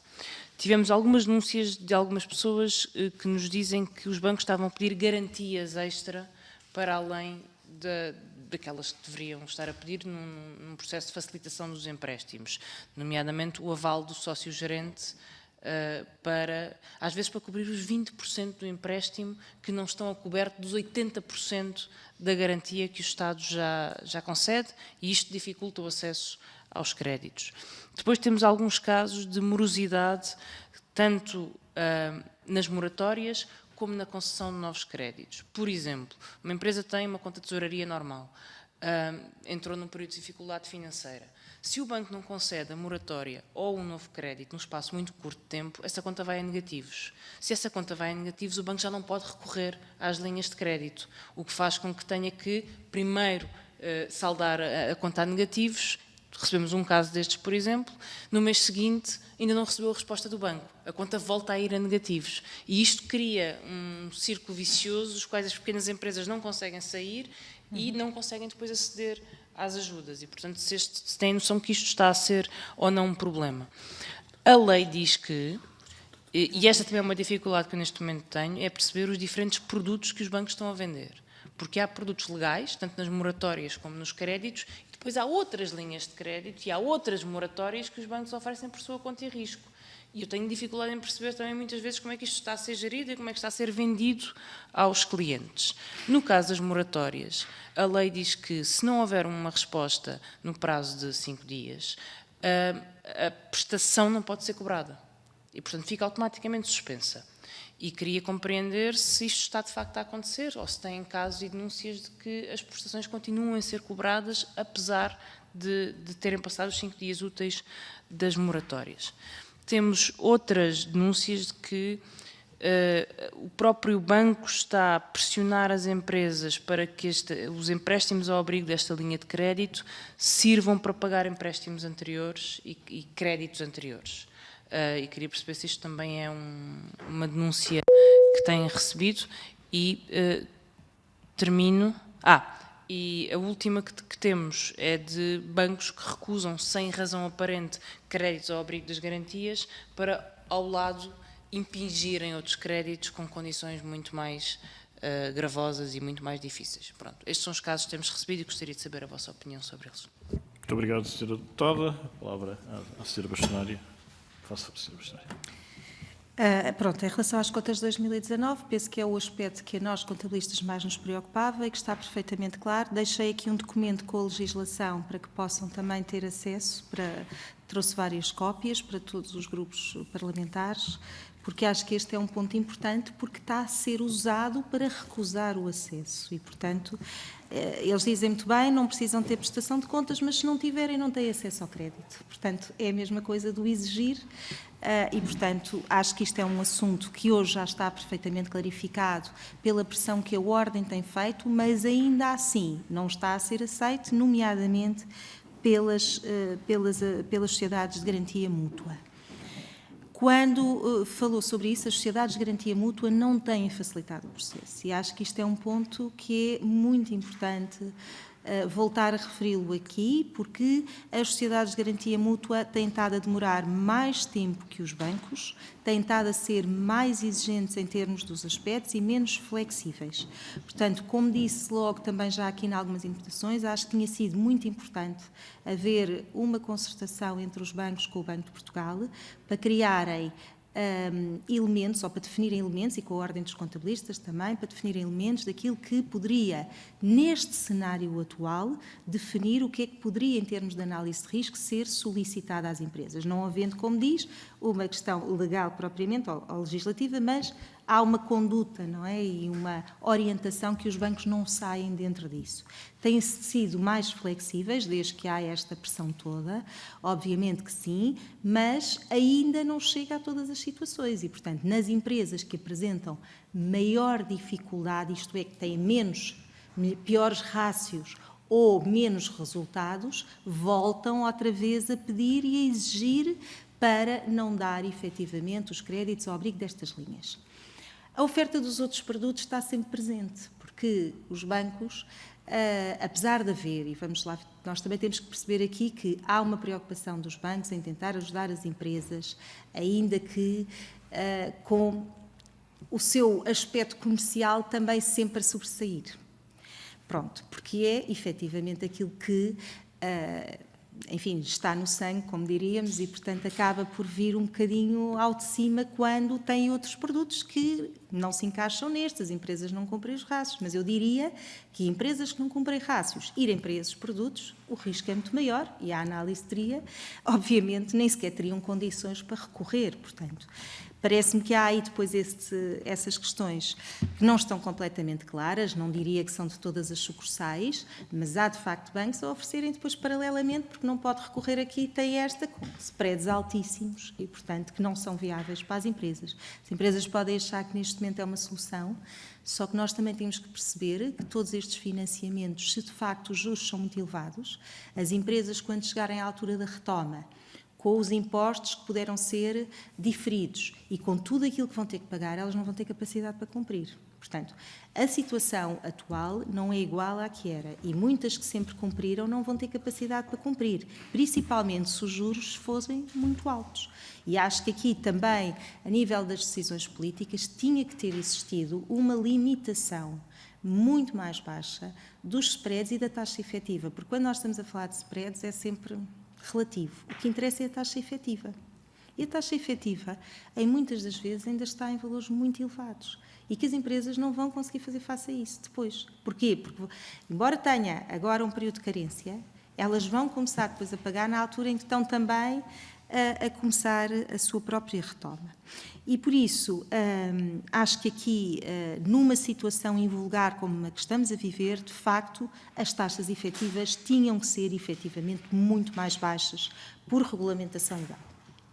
Tivemos algumas denúncias de algumas pessoas que nos dizem que os bancos estavam a pedir garantias extra para além daquelas que deveriam estar a pedir num processo de facilitação dos empréstimos, nomeadamente o aval do sócio-gerente, às vezes para cobrir os 20% do empréstimo que não estão a coberto dos 80% da garantia que o Estado já concede, e isto dificulta o acesso aos créditos. Depois temos alguns casos de morosidade, tanto nas moratórias como na concessão de novos créditos. Por exemplo, uma empresa tem uma conta de tesouraria normal, entrou num período de dificuldade financeira. Se o banco não concede a moratória ou um novo crédito num espaço muito curto de tempo, essa conta vai a negativos. Se essa conta vai a negativos, o banco já não pode recorrer às linhas de crédito, o que faz com que tenha que primeiro saldar a conta a negativos. Recebemos um caso destes, por exemplo, no mês seguinte ainda não recebeu a resposta do banco. A conta volta a ir a negativos. E isto cria um círculo vicioso, dos quais as pequenas empresas não conseguem sair e não conseguem depois aceder às ajudas. E, portanto, se têm noção que isto está a ser ou não um problema. A lei diz que, e esta também é uma dificuldade que eu neste momento tenho, é perceber os diferentes produtos que os bancos estão a vender. Porque há produtos legais, tanto nas moratórias como nos créditos, e depois há outras linhas de crédito e há outras moratórias que os bancos oferecem por sua conta e risco. E eu tenho dificuldade em perceber também muitas vezes como é que isto está a ser gerido e como é que está a ser vendido aos clientes. No caso das moratórias, a lei diz que se não houver uma resposta no prazo de 5 dias, a prestação não pode ser cobrada. E, portanto, fica automaticamente suspensa. E queria compreender se isto está de facto a acontecer ou se têm casos e denúncias de que as prestações continuam a ser cobradas apesar de terem passado os 5 dias úteis das moratórias. Temos outras denúncias de que o próprio banco está a pressionar as empresas para que os empréstimos ao abrigo desta linha de crédito sirvam para pagar empréstimos anteriores e créditos anteriores. E queria perceber se isto também é uma denúncia que têm recebido. E termino. E a última que temos é de bancos que recusam, sem razão aparente, créditos ao abrigo das garantias, para, ao lado, impingirem outros créditos com condições muito mais gravosas e muito mais difíceis. Pronto, estes são os casos que temos recebido e gostaria de saber a vossa opinião sobre eles. Muito obrigado, Sra. Deputada. A palavra à Sra. Bastonária. Faça, Sra. Bastonária. Pronto, em relação às contas de 2019, penso que é o aspecto que a nós, contabilistas, mais nos preocupava e que está perfeitamente claro. Deixei aqui um documento com a legislação para que possam também ter acesso, trouxe várias cópias para todos os grupos parlamentares, porque acho que este é um ponto importante, porque está a ser usado para recusar o acesso e, portanto, eles dizem muito bem, não precisam ter prestação de contas, mas se não tiverem, não têm acesso ao crédito. Portanto, é a mesma coisa do exigir e, portanto, acho que isto é um assunto que hoje já está perfeitamente clarificado pela pressão que a Ordem tem feito, mas ainda assim não está a ser aceito, nomeadamente pelas sociedades de garantia mútua. Quando falou sobre isso, as sociedades de garantia mútua não têm facilitado o processo e acho que isto é um ponto que é muito importante voltar a referi-lo aqui, porque as sociedades de garantia mútua têm estado a demorar mais tempo que os bancos, têm estado a ser mais exigentes em termos dos aspectos e menos flexíveis. Portanto, como disse logo também já aqui em algumas interpretações, acho que tinha sido muito importante haver uma concertação entre os bancos com o Banco de Portugal para criarem elementos, ou para definirem elementos, e com a Ordem dos Contabilistas também, para definirem elementos daquilo que poderia, neste cenário atual, definir o que é que poderia, em termos de análise de risco, ser solicitado às empresas. Não havendo, como diz, uma questão legal propriamente, ou legislativa, mas há uma conduta, não é? E uma orientação que os bancos não saem dentro disso. Têm sido mais flexíveis desde que há esta pressão toda, obviamente que sim, mas ainda não chega a todas as situações e, portanto, nas empresas que apresentam maior dificuldade, isto é, que têm piores rácios ou menos resultados, voltam outra vez a pedir e a exigir para não dar efetivamente os créditos ao abrigo destas linhas. A oferta dos outros produtos está sempre presente, porque os bancos, apesar de haver, e vamos lá, nós também temos que perceber aqui que há uma preocupação dos bancos em tentar ajudar as empresas, ainda que com o seu aspecto comercial também sempre a sobressair. Pronto, porque é efetivamente aquilo que enfim, está no sangue, como diríamos, e, portanto, acaba por vir um bocadinho ao de cima quando tem outros produtos que não se encaixam nestes. As empresas não cumprem os rácios, mas eu diria que empresas que não cumprem rácios irem para esses produtos, o risco é muito maior e a análise teria, obviamente, nem sequer teriam condições para recorrer, portanto. Parece-me que há aí depois essas questões que não estão completamente claras, não diria que são de todas as sucursais, mas há de facto bancos a oferecerem depois paralelamente, porque não pode recorrer aqui, tem esta com spreads altíssimos e, portanto, que não são viáveis para as empresas. As empresas podem achar que neste momento é uma solução, só que nós também temos que perceber que todos estes financiamentos, se de facto os juros são muito elevados, as empresas, quando chegarem à altura da retoma, com os impostos que puderam ser diferidos e com tudo aquilo que vão ter que pagar, elas não vão ter capacidade para cumprir. Portanto, a situação atual não é igual à que era e muitas que sempre cumpriram não vão ter capacidade para cumprir, principalmente se os juros fossem muito altos. E acho que aqui também, a nível das decisões políticas, tinha que ter existido uma limitação muito mais baixa dos spreads e da taxa efetiva, porque quando nós estamos a falar de spreads é sempre relativo. O que interessa é a taxa efetiva. E a taxa efetiva, em muitas das vezes, ainda está em valores muito elevados. E que as empresas não vão conseguir fazer face a isso depois. Porquê? Porque, embora tenha agora um período de carência, elas vão começar depois a pagar na altura em que estão também a começar a sua própria retoma. E por isso, acho que aqui, numa situação invulgar como a que estamos a viver, de facto, as taxas efetivas tinham que ser efetivamente muito mais baixas por regulamentação legal.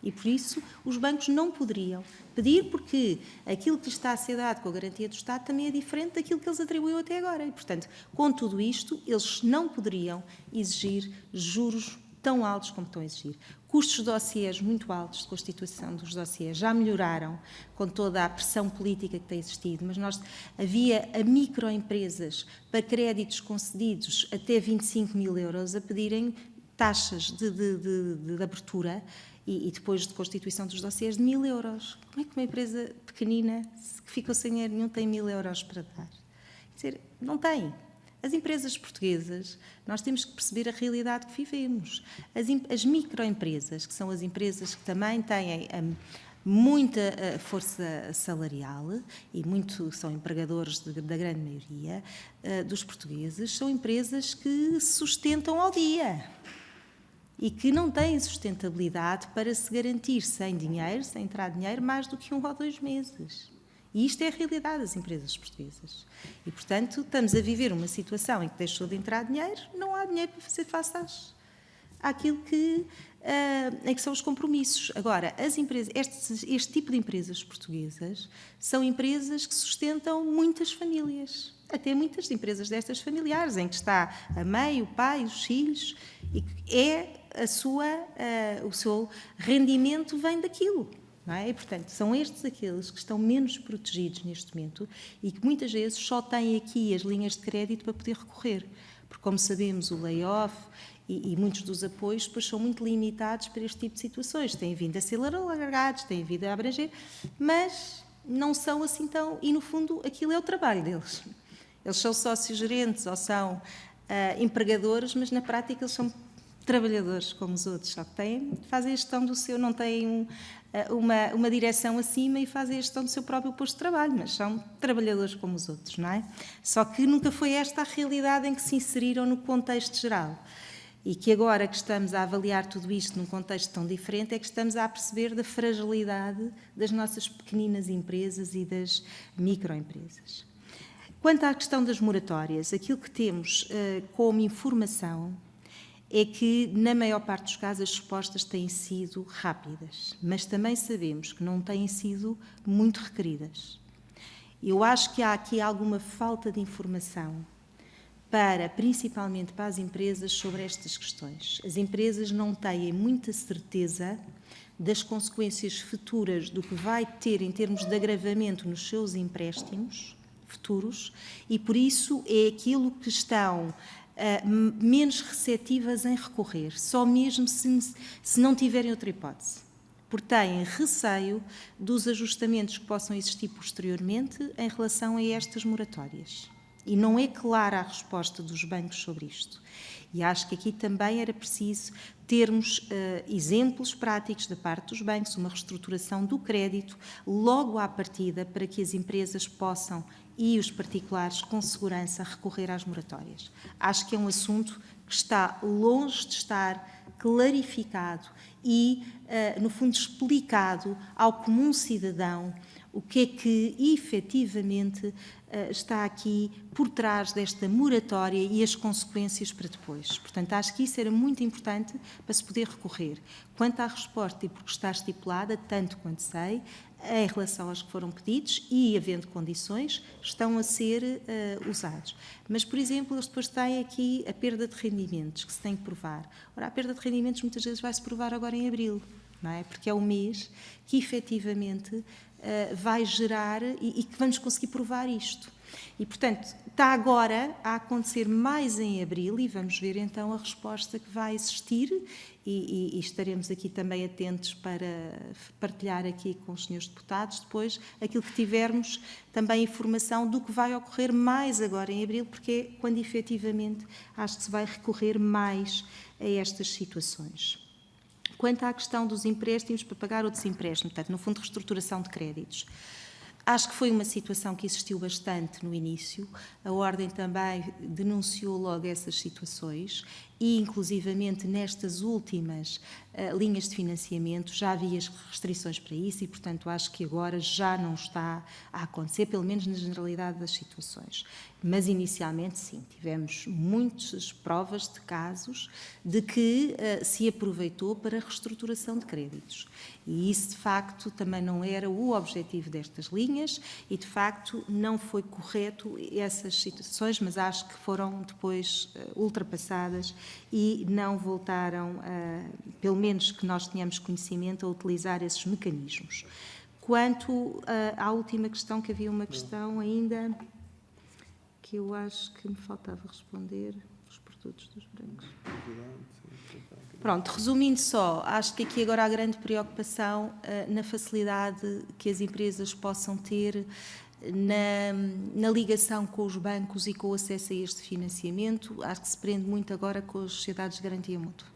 E, por isso, os bancos não poderiam pedir, porque aquilo que está a ser dado com a garantia do Estado também é diferente daquilo que eles atribuíram até agora. E, portanto, com tudo isto, eles não poderiam exigir juros tão altos como estão a exigir. Custos de dossiês muito altos de constituição dos dossiês já melhoraram com toda a pressão política que tem existido, mas havia a microempresas para créditos concedidos até 25 mil euros a pedirem taxas de abertura e depois de constituição dos dossiês de 1000 euros. Como é que uma empresa pequenina que ficou sem dinheiro nenhum tem 1000 euros para dar? Quer dizer, não tem. As empresas portuguesas, nós temos que perceber a realidade que vivemos. As microempresas, que são as empresas que também têm muita força salarial e são empregadores da grande maioria dos portugueses, são empresas que se sustentam ao dia e que não têm sustentabilidade para se garantir sem entrar dinheiro, mais do que 1 ou 2 meses. E isto é a realidade das empresas portuguesas. E, portanto, estamos a viver uma situação em que deixou de entrar dinheiro, não há dinheiro para fazer face àquilo em que são os compromissos. Agora, este tipo de empresas portuguesas são empresas que sustentam muitas famílias, até muitas empresas destas familiares, em que está a mãe, o pai, os filhos, e que o seu rendimento vem daquilo. Não é? E, portanto, são estes aqueles que estão menos protegidos neste momento e que muitas vezes só têm aqui as linhas de crédito para poder recorrer. Porque, como sabemos, o layoff e muitos dos apoios depois são muito limitados para este tipo de situações. Têm vindo a ser alargados, têm vindo a abranger, mas não são assim tão... E, no fundo, aquilo é o trabalho deles. Eles são sócios-gerentes ou são empregadores, mas, na prática, eles são trabalhadores como os outros, só que fazem a gestão do seu, não têm uma direção acima e fazem a gestão do seu próprio posto de trabalho, mas são trabalhadores como os outros, não é? Só que nunca foi esta a realidade em que se inseriram no contexto geral. E que agora que estamos a avaliar tudo isto num contexto tão diferente, é que estamos a perceber da fragilidade das nossas pequeninas empresas e das microempresas. Quanto à questão das moratórias, aquilo que temos como informação é que, na maior parte dos casos, as respostas têm sido rápidas, mas também sabemos que não têm sido muito requeridas. Eu acho que há aqui alguma falta de informação principalmente para as empresas sobre estas questões. As empresas não têm muita certeza das consequências futuras do que vai ter em termos de agravamento nos seus empréstimos futuros e, por isso, é aquilo que estão menos receptivas em recorrer, só mesmo se não tiverem outra hipótese, porque têm receio dos ajustamentos que possam existir posteriormente em relação a estas moratórias. E não é clara a resposta dos bancos sobre isto. E acho que aqui também era preciso termos exemplos práticos da parte dos bancos, uma reestruturação do crédito logo à partida para que as empresas possam e os particulares com segurança recorrer às moratórias. Acho que é um assunto que está longe de estar clarificado e, no fundo, explicado ao comum cidadão o que é que, efetivamente, está aqui por trás desta moratória e as consequências para depois. Portanto, acho que isso era muito importante para se poder recorrer. Quanto à resposta, e porque está estipulada, tanto quanto sei, em relação aos que foram pedidos e, havendo condições, estão a ser usados. Mas, por exemplo, eles depois têm aqui a perda de rendimentos, que se tem que provar. Ora, a perda de rendimentos muitas vezes vai-se provar agora em abril, não é? Porque é o mês que, efetivamente, vai gerar e que vamos conseguir provar isto. E, portanto, está agora a acontecer mais em abril e vamos ver então a resposta que vai existir e estaremos aqui também atentos para partilhar aqui com os senhores deputados depois aquilo que tivermos também informação do que vai ocorrer mais agora em abril, porque é quando efetivamente acho que se vai recorrer mais a estas situações. Quanto à questão dos empréstimos para pagar outros empréstimos, portanto, no fundo, reestruturação de créditos, acho que foi uma situação que existiu bastante no início. A Ordem também denunciou logo essas situações e, inclusivamente, nestas últimas linhas de financiamento já havia restrições para isso e, portanto, acho que agora já não está a acontecer, pelo menos na generalidade das situações. Mas, inicialmente, sim, tivemos muitas provas de casos de que se aproveitou para reestruturação de créditos. E isso, de facto, também não era o objetivo destas linhas e, de facto, não foi correto essas situações, mas acho que foram depois ultrapassadas e não voltaram, pelo menos que nós tenhamos conhecimento, a utilizar esses mecanismos. Quanto à última questão, que havia uma questão ainda que eu acho que me faltava responder, os produtos dos brancos. Pronto, resumindo só, acho que aqui agora há grande preocupação na facilidade que as empresas possam ter na ligação com os bancos e com o acesso a este financiamento. Acho que se prende muito agora com as sociedades de garantia mútua.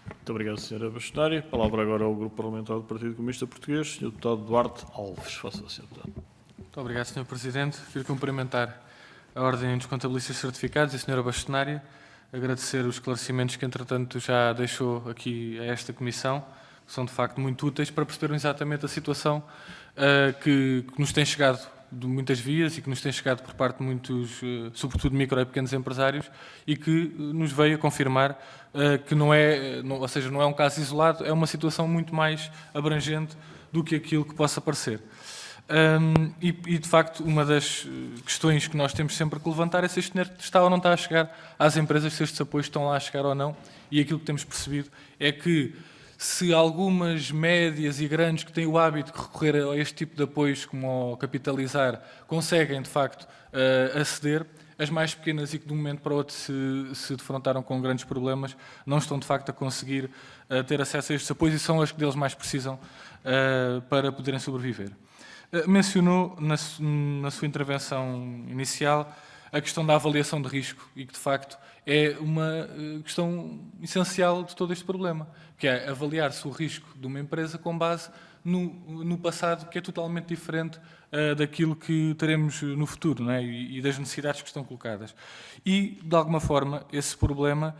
Muito obrigado, Sra. Bastonária. A palavra agora ao Grupo Parlamentar do Partido Comunista Português, Sr. Deputado Duarte Alves. Faça o Sr. Deputado. Muito obrigado, Sr. Presidente. Quero cumprimentar a Ordem dos Contabilistas Certificados e a Sra. Bastonária, agradecer os esclarecimentos que, entretanto, já deixou aqui a esta Comissão, que são, de facto, muito úteis para percebermos exatamente a situação que nos tem chegado de muitas vias e que nos tem chegado por parte de muitos, sobretudo micro e pequenos empresários, e que nos veio a confirmar que não é um caso isolado, é uma situação muito mais abrangente do que aquilo que possa parecer. E, de facto, uma das questões que nós temos sempre que levantar é se este dinheiro está ou não está a chegar às empresas, se estes apoios estão lá a chegar ou não, e aquilo que temos percebido é que se algumas médias e grandes que têm o hábito de recorrer a este tipo de apoios, como ao capitalizar, conseguem, de facto, aceder, as mais pequenas e que de um momento para o outro se defrontaram com grandes problemas, não estão, de facto, a conseguir ter acesso a estes apoios e são as que deles mais precisam para poderem sobreviver. Mencionou na sua intervenção inicial a questão da avaliação de risco e que, de facto, é uma questão essencial de todo este problema, que é avaliar-se o risco de uma empresa com base no passado, que é totalmente diferente daquilo que teremos no futuro, não é? E das necessidades que estão colocadas. E, de alguma forma, esse problema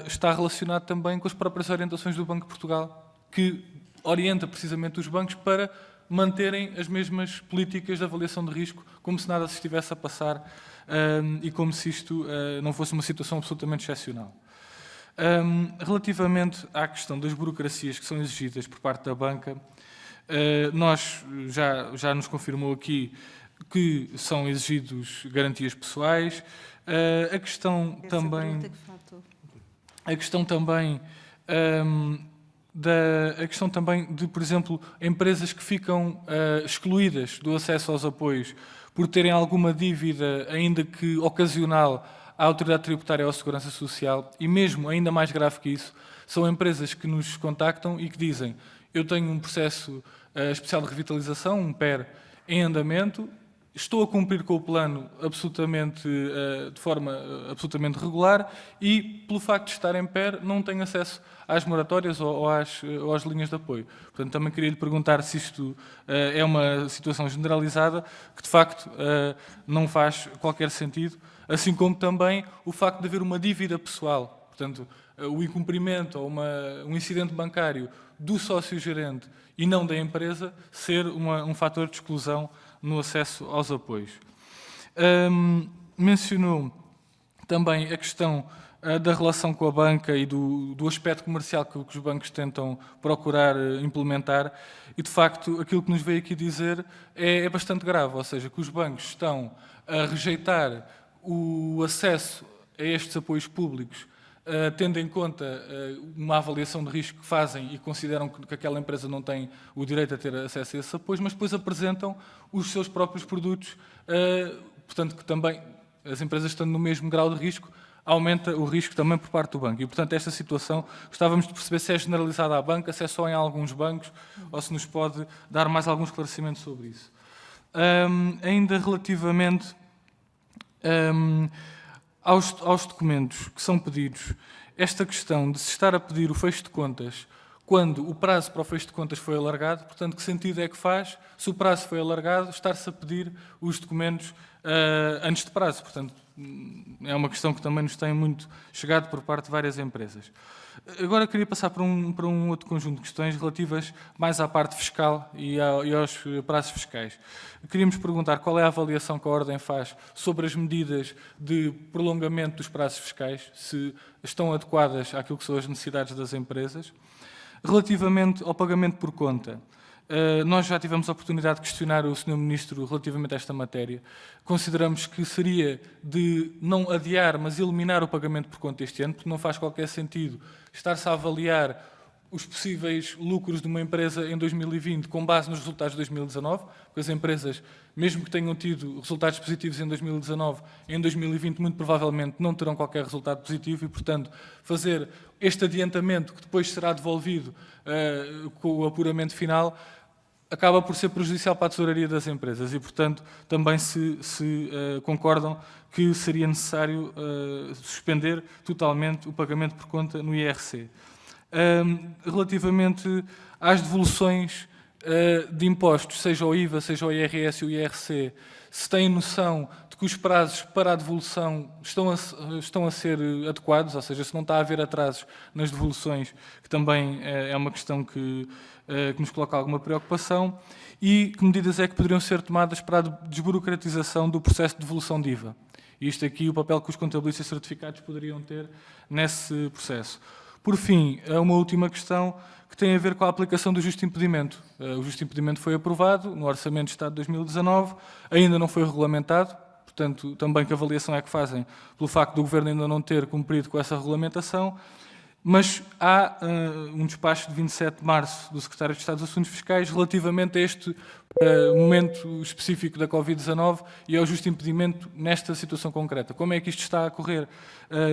está relacionado também com as próprias orientações do Banco de Portugal, que orienta precisamente os bancos para manterem as mesmas políticas de avaliação de risco, como se nada se estivesse a passar e como se isto não fosse uma situação absolutamente excepcional. Relativamente à questão das burocracias que são exigidas por parte da banca, nós já nos confirmou aqui que são exigidos garantias pessoais. A questão também de, por exemplo, empresas que ficam excluídas do acesso aos apoios por terem alguma dívida, ainda que ocasional, à Autoridade Tributária ou à Segurança Social, e mesmo ainda mais grave que isso, são empresas que nos contactam e que dizem: eu tenho um processo especial de revitalização, um PER, em andamento, estou a cumprir com o plano de forma absolutamente regular e, pelo facto de estar em PER, não tenho acesso às moratórias ou às linhas de apoio. Portanto, também queria lhe perguntar se isto é uma situação generalizada, que de facto não faz qualquer sentido, assim como também o facto de haver uma dívida pessoal. Portanto, o incumprimento ou um incidente bancário do sócio-gerente e não da empresa ser um fator de exclusão no acesso aos apoios. Mencionou também a questão da relação com a banca e do aspecto comercial que os bancos tentam procurar implementar e, de facto, aquilo que nos veio aqui dizer é bastante grave, ou seja, que os bancos estão a rejeitar o acesso a estes apoios públicos, tendo em conta uma avaliação de risco que fazem e consideram que aquela empresa não tem o direito a ter acesso a esses apoios, mas depois apresentam os seus próprios produtos, portanto, que também, as empresas estando no mesmo grau de risco, aumenta o risco também por parte do banco. E, portanto, esta situação, gostávamos de perceber se é generalizada à banca, se é só em alguns bancos, ou se nos pode dar mais algum esclarecimento sobre isso. Ainda relativamente aos documentos que são pedidos, esta questão de se estar a pedir o fecho de contas quando o prazo para o fecho de contas foi alargado. Portanto, que sentido é que faz, se o prazo foi alargado, estar-se a pedir os documentos antes de prazo? Portanto, é uma questão que também nos tem muito chegado por parte de várias empresas. Agora queria passar para um outro conjunto de questões relativas mais à parte fiscal e aos prazos fiscais. Queríamos perguntar qual é a avaliação que a Ordem faz sobre as medidas de prolongamento dos prazos fiscais, se estão adequadas àquilo que são as necessidades das empresas. Relativamente ao pagamento por conta, nós já tivemos a oportunidade de questionar o Sr. Ministro relativamente a esta matéria. Consideramos que seria de não adiar, mas eliminar o pagamento por conta este ano, porque não faz qualquer sentido estar-se a avaliar os possíveis lucros de uma empresa em 2020 com base nos resultados de 2019, porque as empresas, mesmo que tenham tido resultados positivos em 2019, em 2020 muito provavelmente não terão qualquer resultado positivo e, portanto, fazer este adiantamento que depois será devolvido com o apuramento final acaba por ser prejudicial para a tesouraria das empresas e, portanto, também se concordam que seria necessário suspender totalmente o pagamento por conta no IRC. Relativamente às devoluções de impostos, seja o IVA, seja o IRS e o IRC, se têm noção de que os prazos para a devolução estão a ser adequados, ou seja, se não está a haver atrasos nas devoluções, que também é uma questão que nos coloca alguma preocupação, e que medidas é que poderiam ser tomadas para a desburocratização do processo de devolução de IVA. E isto aqui, o papel que os contabilistas certificados poderiam ter nesse processo. Por fim, uma última questão que tem a ver com a aplicação do justo impedimento. O justo impedimento foi aprovado no Orçamento de Estado de 2019, ainda não foi regulamentado, portanto, também que avaliação é que fazem pelo facto do Governo ainda não ter cumprido com essa regulamentação, mas há um despacho de 27 de março do Secretário de Estado dos Assuntos Fiscais relativamente a este momento específico da Covid-19 e ao justo impedimento nesta situação concreta. Como é que isto está a correr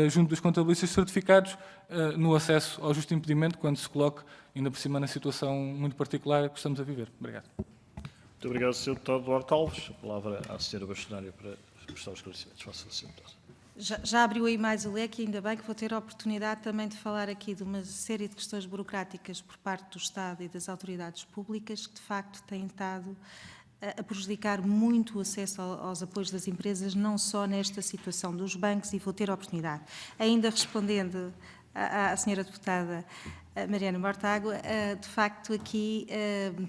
junto dos contabilistas certificados no acesso ao justo impedimento, quando se coloque, ainda por cima, na situação muito particular que estamos a viver? Obrigado. Muito obrigado, Sr. Deputado Duarte Alves. A palavra à Sra. Bastonária para prestar os esclarecimentos. Faça, Sr. Deputado. Já abriu aí mais o leque, ainda bem que vou ter a oportunidade também de falar aqui de uma série de questões burocráticas por parte do Estado e das autoridades públicas que, de facto, têm estado a prejudicar muito o acesso aos apoios das empresas, não só nesta situação dos bancos, e vou ter a oportunidade. Ainda respondendo à Sra. Deputada Mariana Mortágua, de facto aqui,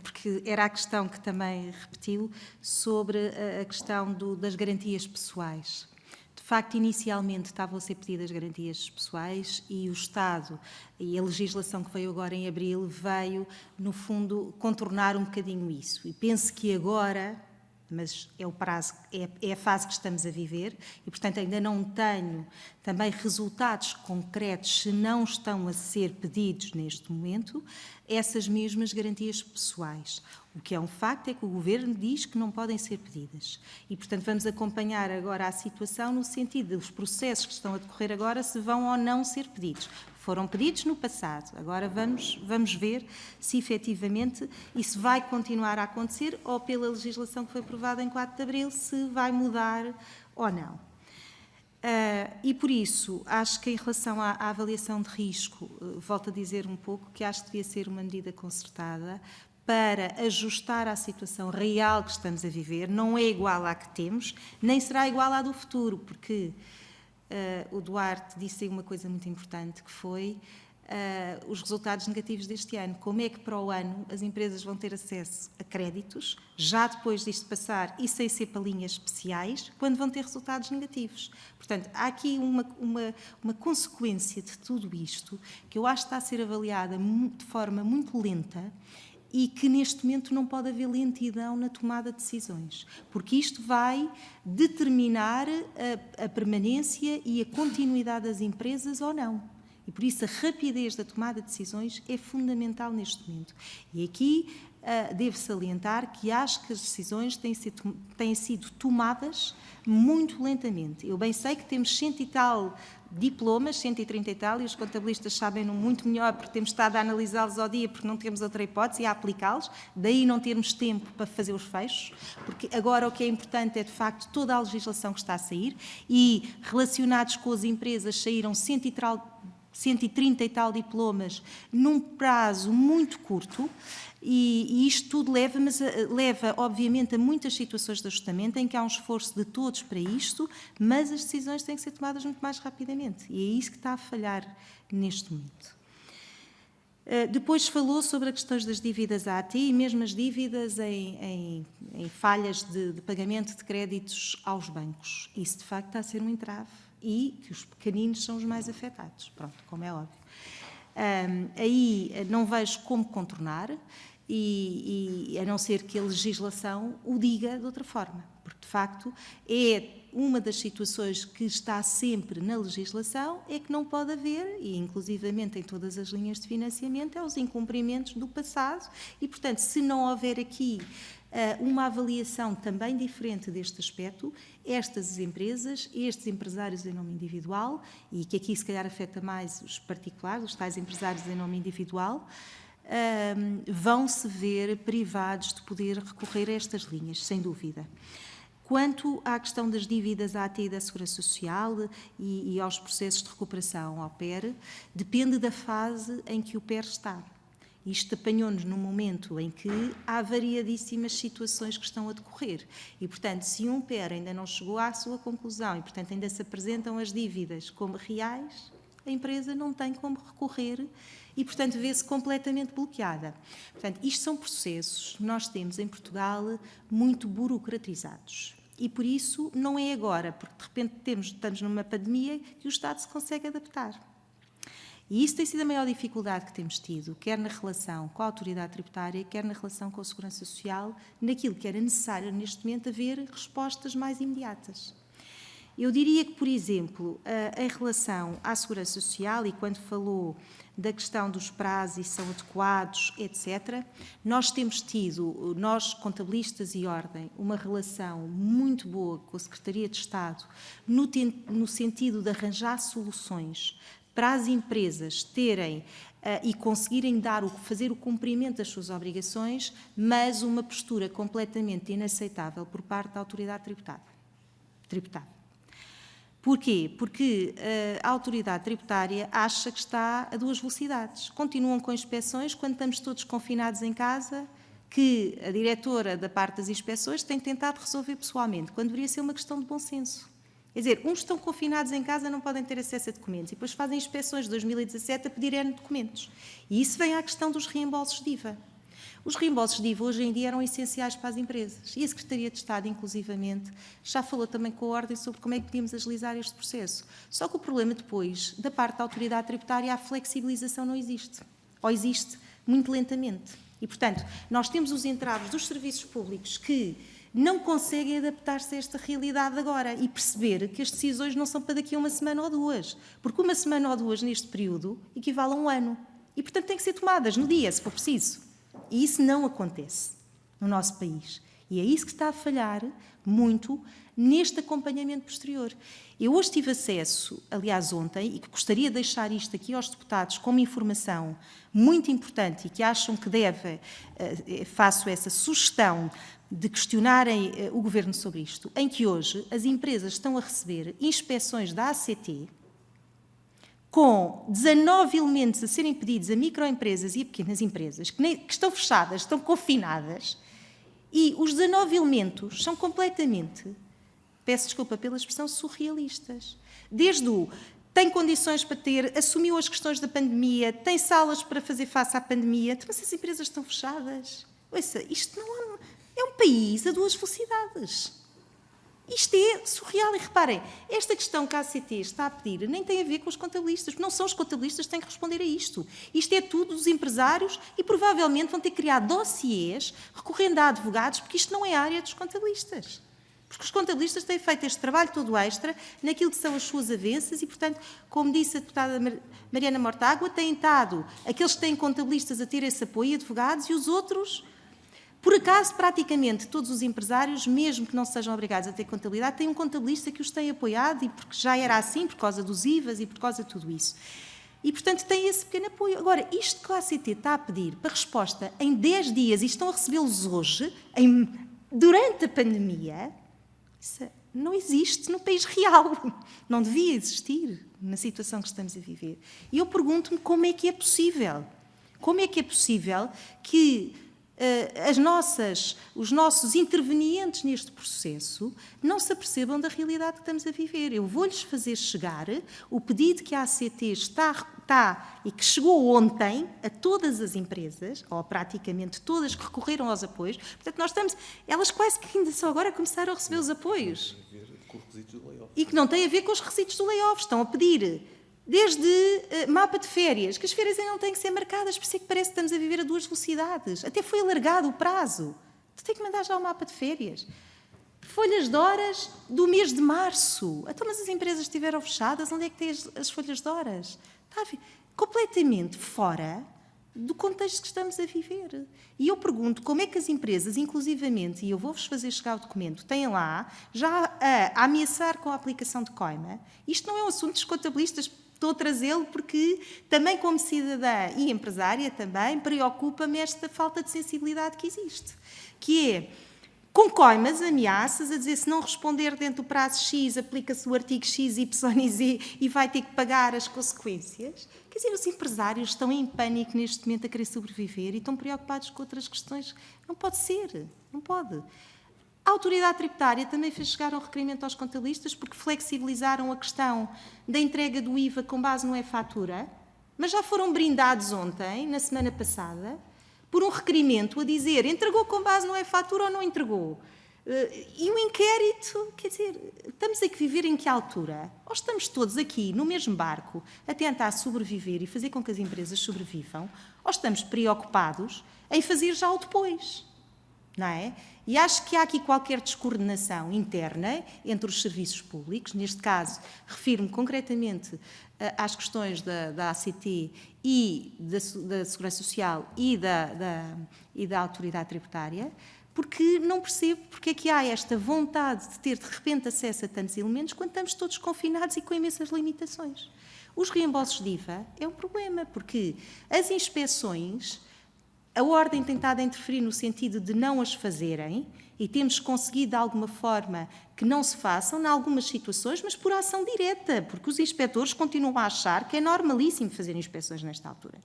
porque era a questão que também repetiu, sobre a questão das garantias pessoais. De facto, inicialmente estavam a ser pedidas garantias pessoais e o Estado e a legislação que veio agora em abril veio, no fundo, contornar um bocadinho isso. E penso que agora, mas é o prazo, é a fase que estamos a viver e, portanto, ainda não tenho também resultados concretos, se não estão a ser pedidos neste momento, essas mesmas garantias pessoais. O que é um facto é que o Governo diz que não podem ser pedidas. E, portanto, vamos acompanhar agora a situação no sentido dos processos que estão a decorrer agora, se vão ou não ser pedidos. Foram pedidos no passado, agora vamos ver se efetivamente isso vai continuar a acontecer ou pela legislação que foi aprovada em 4 de Abril, se vai mudar ou não. E por isso, acho que em relação à avaliação de risco, volto a dizer um pouco que acho que devia ser uma medida concertada para ajustar à situação real que estamos a viver, não é igual à que temos, nem será igual à do futuro, porque o Duarte disse aí uma coisa muito importante, que foi os resultados negativos deste ano. Como é que para o ano as empresas vão ter acesso a créditos, já depois disto passar e sem ser para linhas especiais, quando vão ter resultados negativos? Portanto, há aqui uma consequência de tudo isto que eu acho que está a ser avaliada de forma muito lenta e que neste momento não pode haver lentidão na tomada de decisões, porque isto vai determinar a permanência e a continuidade das empresas ou não. E por isso a rapidez da tomada de decisões é fundamental neste momento. E aqui devo salientar que acho que as decisões têm sido tomadas muito lentamente. Eu bem sei que temos 100 e tal diplomas, 130 e tal, e os contabilistas sabem muito melhor porque temos estado a analisá-los ao dia porque não temos outra hipótese e a aplicá-los, daí não termos tempo para fazer os fechos, porque agora o que é importante é de facto toda a legislação que está a sair e relacionados com as empresas saíram 100 e tal 130 e tal diplomas num prazo muito curto, e isto tudo leva, obviamente, a muitas situações de ajustamento em que há um esforço de todos para isto, mas as decisões têm que ser tomadas muito mais rapidamente, e é isso que está a falhar neste momento. Depois falou sobre as questões das dívidas à AT e mesmo as dívidas em falhas de pagamento de créditos aos bancos. Isso, de facto, está a ser um entrave e que os pequeninos são os mais afetados, pronto, como é óbvio. Aí não vejo como contornar, e a não ser que a legislação o diga de outra forma, porque, de facto, é uma das situações que está sempre na legislação, é que não pode haver, e inclusivamente em todas as linhas de financiamento, é os incumprimentos do passado, e, portanto, se não houver aqui uma avaliação também diferente deste aspecto, estas empresas, estes empresários em nome individual, e que aqui se calhar afeta mais os particulares, os tais empresários em nome individual, vão se ver privados de poder recorrer a estas linhas, sem dúvida. Quanto à questão das dívidas à AT e da Segurança Social e aos processos de recuperação ao PER, depende da fase em que o PER está. Isto apanhou-nos num momento em que há variadíssimas situações que estão a decorrer e, portanto, se um PER ainda não chegou à sua conclusão e, portanto, ainda se apresentam as dívidas como reais, a empresa não tem como recorrer e, portanto, vê-se completamente bloqueada. Portanto, isto são processos que nós temos em Portugal muito burocratizados. E, por isso, não é agora, porque, de repente, estamos numa pandemia que o Estado se consegue adaptar. E isso tem sido a maior dificuldade que temos tido, quer na relação com a autoridade tributária, quer na relação com a Segurança Social, naquilo que era necessário, neste momento, haver respostas mais imediatas. Eu diria que, por exemplo, em relação à Segurança Social, e quando falou da questão dos prazos e são adequados, etc., nós temos tido, nós, contabilistas e ordem, uma relação muito boa com a Secretaria de Estado, no sentido de arranjar soluções para as empresas terem e conseguirem fazer o cumprimento das suas obrigações, mas uma postura completamente inaceitável por parte da autoridade tributária. Porquê? Porque a autoridade tributária acha que está a duas velocidades. Continuam com inspeções quando estamos todos confinados em casa, que a diretora da parte das inspeções tem tentado resolver pessoalmente, quando deveria ser uma questão de bom senso. Quer dizer, uns estão confinados em casa, não podem ter acesso a documentos, e depois fazem inspeções de 2017 a pedirem documentos. E isso vem à questão dos reembolsos de IVA. Os reembolsos de IVA hoje em dia eram essenciais para as empresas. E a Secretaria de Estado, inclusivamente, já falou também com a Ordem sobre como é que podíamos agilizar este processo. Só que o problema depois, da parte da autoridade tributária, a flexibilização não existe. Ou existe muito lentamente. E, portanto, nós temos os entraves dos serviços públicos que não conseguem adaptar-se a esta realidade agora e perceber que as decisões não são para daqui a uma semana ou duas. Porque uma semana ou duas neste período equivale a um ano. E, portanto, têm que ser tomadas no dia, se for preciso. E isso não acontece no nosso país. E é isso que está a falhar muito neste acompanhamento posterior. Eu hoje tive acesso, aliás ontem, e que gostaria de deixar isto aqui aos deputados como informação muito importante e que acham que faço essa sugestão de questionarem o Governo sobre isto, em que hoje as empresas estão a receber inspeções da ACT com 19 elementos a serem pedidos a microempresas e a pequenas empresas, que estão fechadas, estão confinadas, e os 19 elementos são completamente, peço desculpa pela expressão, surrealistas. Desde tem condições para ter, assumiu as questões da pandemia, tem salas para fazer face à pandemia, mas as empresas estão fechadas. Ouça, isto não é um país a duas velocidades. Isto é surreal. E reparem, esta questão que a ACT está a pedir nem tem a ver com os contabilistas, porque não são os contabilistas que têm que responder a isto. Isto é tudo dos empresários e provavelmente vão ter que criar dossiês recorrendo a advogados, porque isto não é a área dos contabilistas. Porque os contabilistas têm feito este trabalho todo extra naquilo que são as suas avanças e, portanto, como disse a deputada Mariana Mortágua, têm estado aqueles que têm contabilistas a ter esse apoio, advogados, e os outros. Por acaso, praticamente todos os empresários, mesmo que não sejam obrigados a ter contabilidade, têm um contabilista que os tem apoiado, e porque já era assim, por causa dos IVAs e por causa de tudo isso. E, portanto, têm esse pequeno apoio. Agora, isto que a ACT está a pedir para resposta em 10 dias, e estão a recebê-los hoje, durante a pandemia, isso não existe no país real. Não devia existir. na situação que estamos a viver. E eu pergunto-me como é que é possível. Como é que é possível que os nossos intervenientes neste processo não se apercebam da realidade que estamos a viver? Eu vou-lhes fazer chegar o pedido que a ACT está e que chegou ontem a todas as empresas, ou praticamente todas que recorreram aos apoios. Portanto, elas quase que ainda só agora começaram a receber os apoios. E que não tem a ver com os requisitos do layoff. Estão a pedir desde mapa de férias, que as férias ainda não têm que ser marcadas, por isso é que parece que estamos a viver a 2 velocidades. Até foi alargado o prazo. Tu tens que mandar já o mapa de férias. Folhas de horas do mês de março. Então, mas as empresas estiveram fechadas, onde é que tem as folhas de horas? Está a ver? Completamente fora do contexto que estamos a viver. E eu pergunto como é que as empresas, inclusivamente, e eu vou-vos fazer chegar o documento, têm lá, já a ameaçar com a aplicação de coima. Isto não é um assunto dos contabilistas, estou a trazê-lo porque também como cidadã e empresária também preocupa-me esta falta de sensibilidade que existe. Que é, com coimas, ameaças, a dizer se não responder dentro do prazo X, aplica-se o artigo X, Y e Z e vai ter que pagar as consequências. Quer dizer, os empresários estão em pânico neste momento a querer sobreviver e estão preocupados com outras questões. Não pode ser, não pode. A autoridade tributária também fez chegar um requerimento aos contabilistas porque flexibilizaram a questão da entrega do IVA com base no e-fatura, mas já foram brindados ontem, na semana passada, por um requerimento a dizer entregou com base no e-fatura ou não entregou. E o inquérito, quer dizer, estamos a viver em que altura? Ou estamos todos aqui no mesmo barco a tentar sobreviver e fazer com que as empresas sobrevivam, ou estamos preocupados em fazer já o depois, não é? E acho que há aqui qualquer descoordenação interna entre os serviços públicos, neste caso refiro-me concretamente às questões da ACT e da Segurança Social e da Autoridade Tributária, porque não percebo porque é que há esta vontade de ter de repente acesso a tantos elementos quando estamos todos confinados e com imensas limitações. Os reembolsos de IVA é um problema, porque as inspeções, a Ordem tem estado a interferir no sentido de não as fazerem e temos conseguido de alguma forma que não se façam, em algumas situações, mas por ação direta, porque os inspectores continuam a achar que é normalíssimo fazer inspeções nesta altura.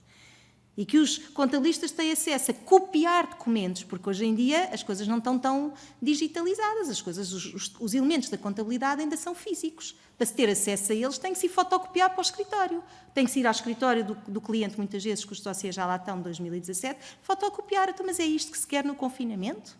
E que os contabilistas têm acesso a copiar documentos, porque hoje em dia as coisas não estão tão digitalizadas, os elementos da contabilidade ainda são físicos. Para se ter acesso a eles tem que se ir fotocopiar para o escritório. Tem que se ir ao escritório do cliente, muitas vezes, que os dossiês já lá estão, de 2017, fotocopiar. Então, mas é isto que se quer no confinamento?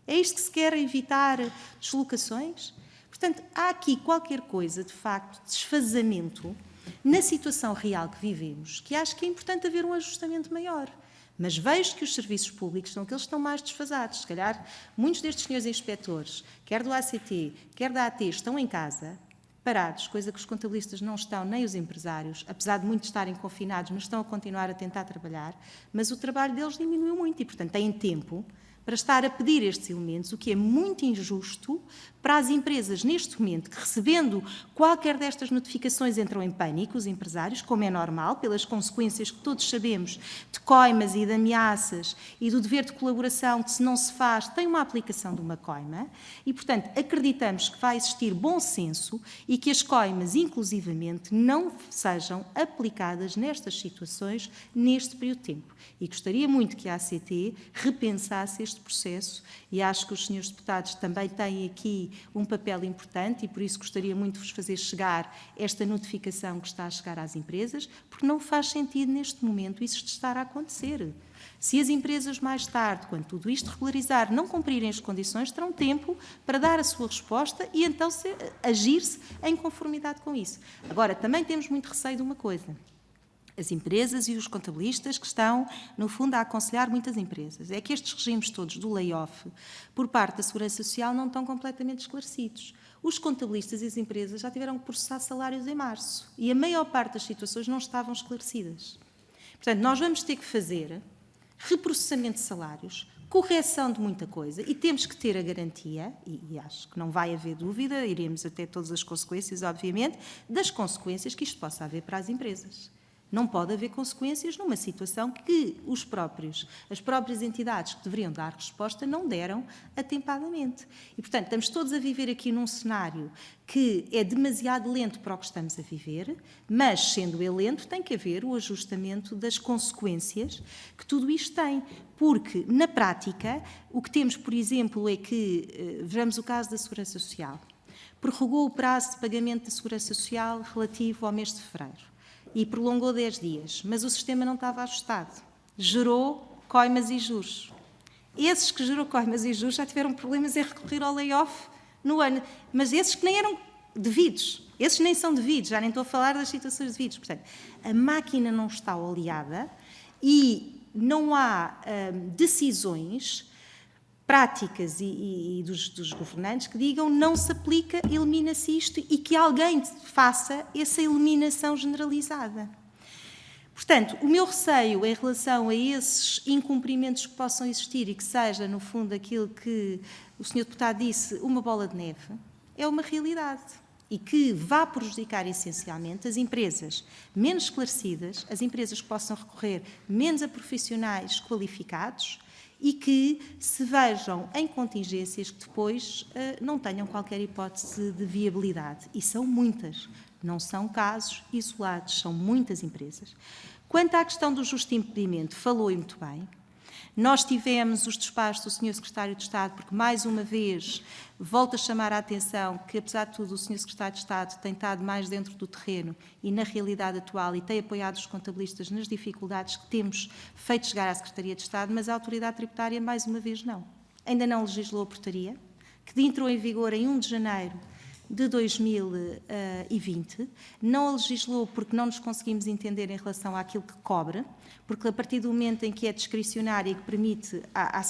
É isto que se quer evitar deslocações? Portanto, há aqui qualquer coisa, de facto, de desfazamento na situação real que vivemos, que acho que é importante haver um ajustamento maior. Mas vejo que os serviços públicos são aqueles que estão mais desfasados. Se calhar, muitos destes senhores inspectores, quer do ACT, quer da AT, estão em casa, parados, coisa que os contabilistas não estão, nem os empresários, apesar de muitos estarem confinados, mas estão a continuar a tentar trabalhar, mas o trabalho deles diminuiu muito e, portanto, têm tempo para estar a pedir estes elementos, o que é muito injusto para as empresas neste momento, que recebendo qualquer destas notificações entram em pânico, os empresários, como é normal, pelas consequências que todos sabemos de coimas e de ameaças e do dever de colaboração que, se não se faz, tem uma aplicação de uma coima e, portanto, acreditamos que vai existir bom senso e que as coimas, inclusivamente, não sejam aplicadas nestas situações neste período de tempo. E gostaria muito que a ACT repensasse este processo e acho que os senhores deputados também têm aqui um papel importante e por isso gostaria muito de vos fazer chegar esta notificação que está a chegar às empresas, porque não faz sentido neste momento isso estar a acontecer. Se as empresas mais tarde, quando tudo isto regularizar, não cumprirem as condições, terão tempo para dar a sua resposta e então agir-se em conformidade com isso. Agora, também temos muito receio de uma coisa. As empresas e os contabilistas que estão, no fundo, a aconselhar muitas empresas. É que estes regimes todos do layoff, por parte da Segurança Social, não estão completamente esclarecidos. Os contabilistas e as empresas já tiveram que processar salários em março e a maior parte das situações não estavam esclarecidas. Portanto, nós vamos ter que fazer reprocessamento de salários, correção de muita coisa e temos que ter a garantia, e acho que não vai haver dúvida, iremos até todas as consequências, obviamente, das consequências que isto possa haver para as empresas. Não pode haver consequências numa situação que as próprias entidades que deveriam dar resposta não deram atempadamente. E, portanto, estamos todos a viver aqui num cenário que é demasiado lento para o que estamos a viver, mas, sendo ele lento, tem que haver o ajustamento das consequências que tudo isto tem. Porque, na prática, o que temos, por exemplo, é que, vejamos o caso da Segurança Social. Prorrogou o prazo de pagamento da Segurança Social relativo ao mês de fevereiro e prolongou 10 dias, mas o sistema não estava ajustado. Gerou coimas e juros. Esses que gerou coimas e juros já tiveram problemas em recorrer ao layoff no ano, mas esses que nem eram devidos, esses nem são devidos, já nem estou a falar das situações devidas. Portanto, a máquina não está oleada e não há decisões práticas e dos governantes que digam não se aplica, elimina-se isto e que alguém faça essa eliminação generalizada. Portanto, o meu receio em relação a esses incumprimentos que possam existir e que seja, no fundo, aquilo que o Sr. Deputado disse, uma bola de neve, é uma realidade e que vá prejudicar essencialmente as empresas menos esclarecidas, as empresas que possam recorrer menos a profissionais qualificados e que se vejam em contingências que depois não tenham qualquer hipótese de viabilidade. E são muitas, não são casos isolados, são muitas empresas. Quanto à questão do justo impedimento, falou e muito bem. Nós tivemos os despachos do Sr. Secretário de Estado, porque, mais uma vez, volto a chamar a atenção que, apesar de tudo, o Sr. Secretário de Estado tem estado mais dentro do terreno e na realidade atual e tem apoiado os contabilistas nas dificuldades que temos feito chegar à Secretaria de Estado, mas a Autoridade Tributária, mais uma vez, não. Ainda não legislou a portaria, que entrou em vigor em 1 de janeiro de 2020, não a legislou porque não nos conseguimos entender em relação àquilo que cobra, porque a partir do momento em que é discricionária e que permite à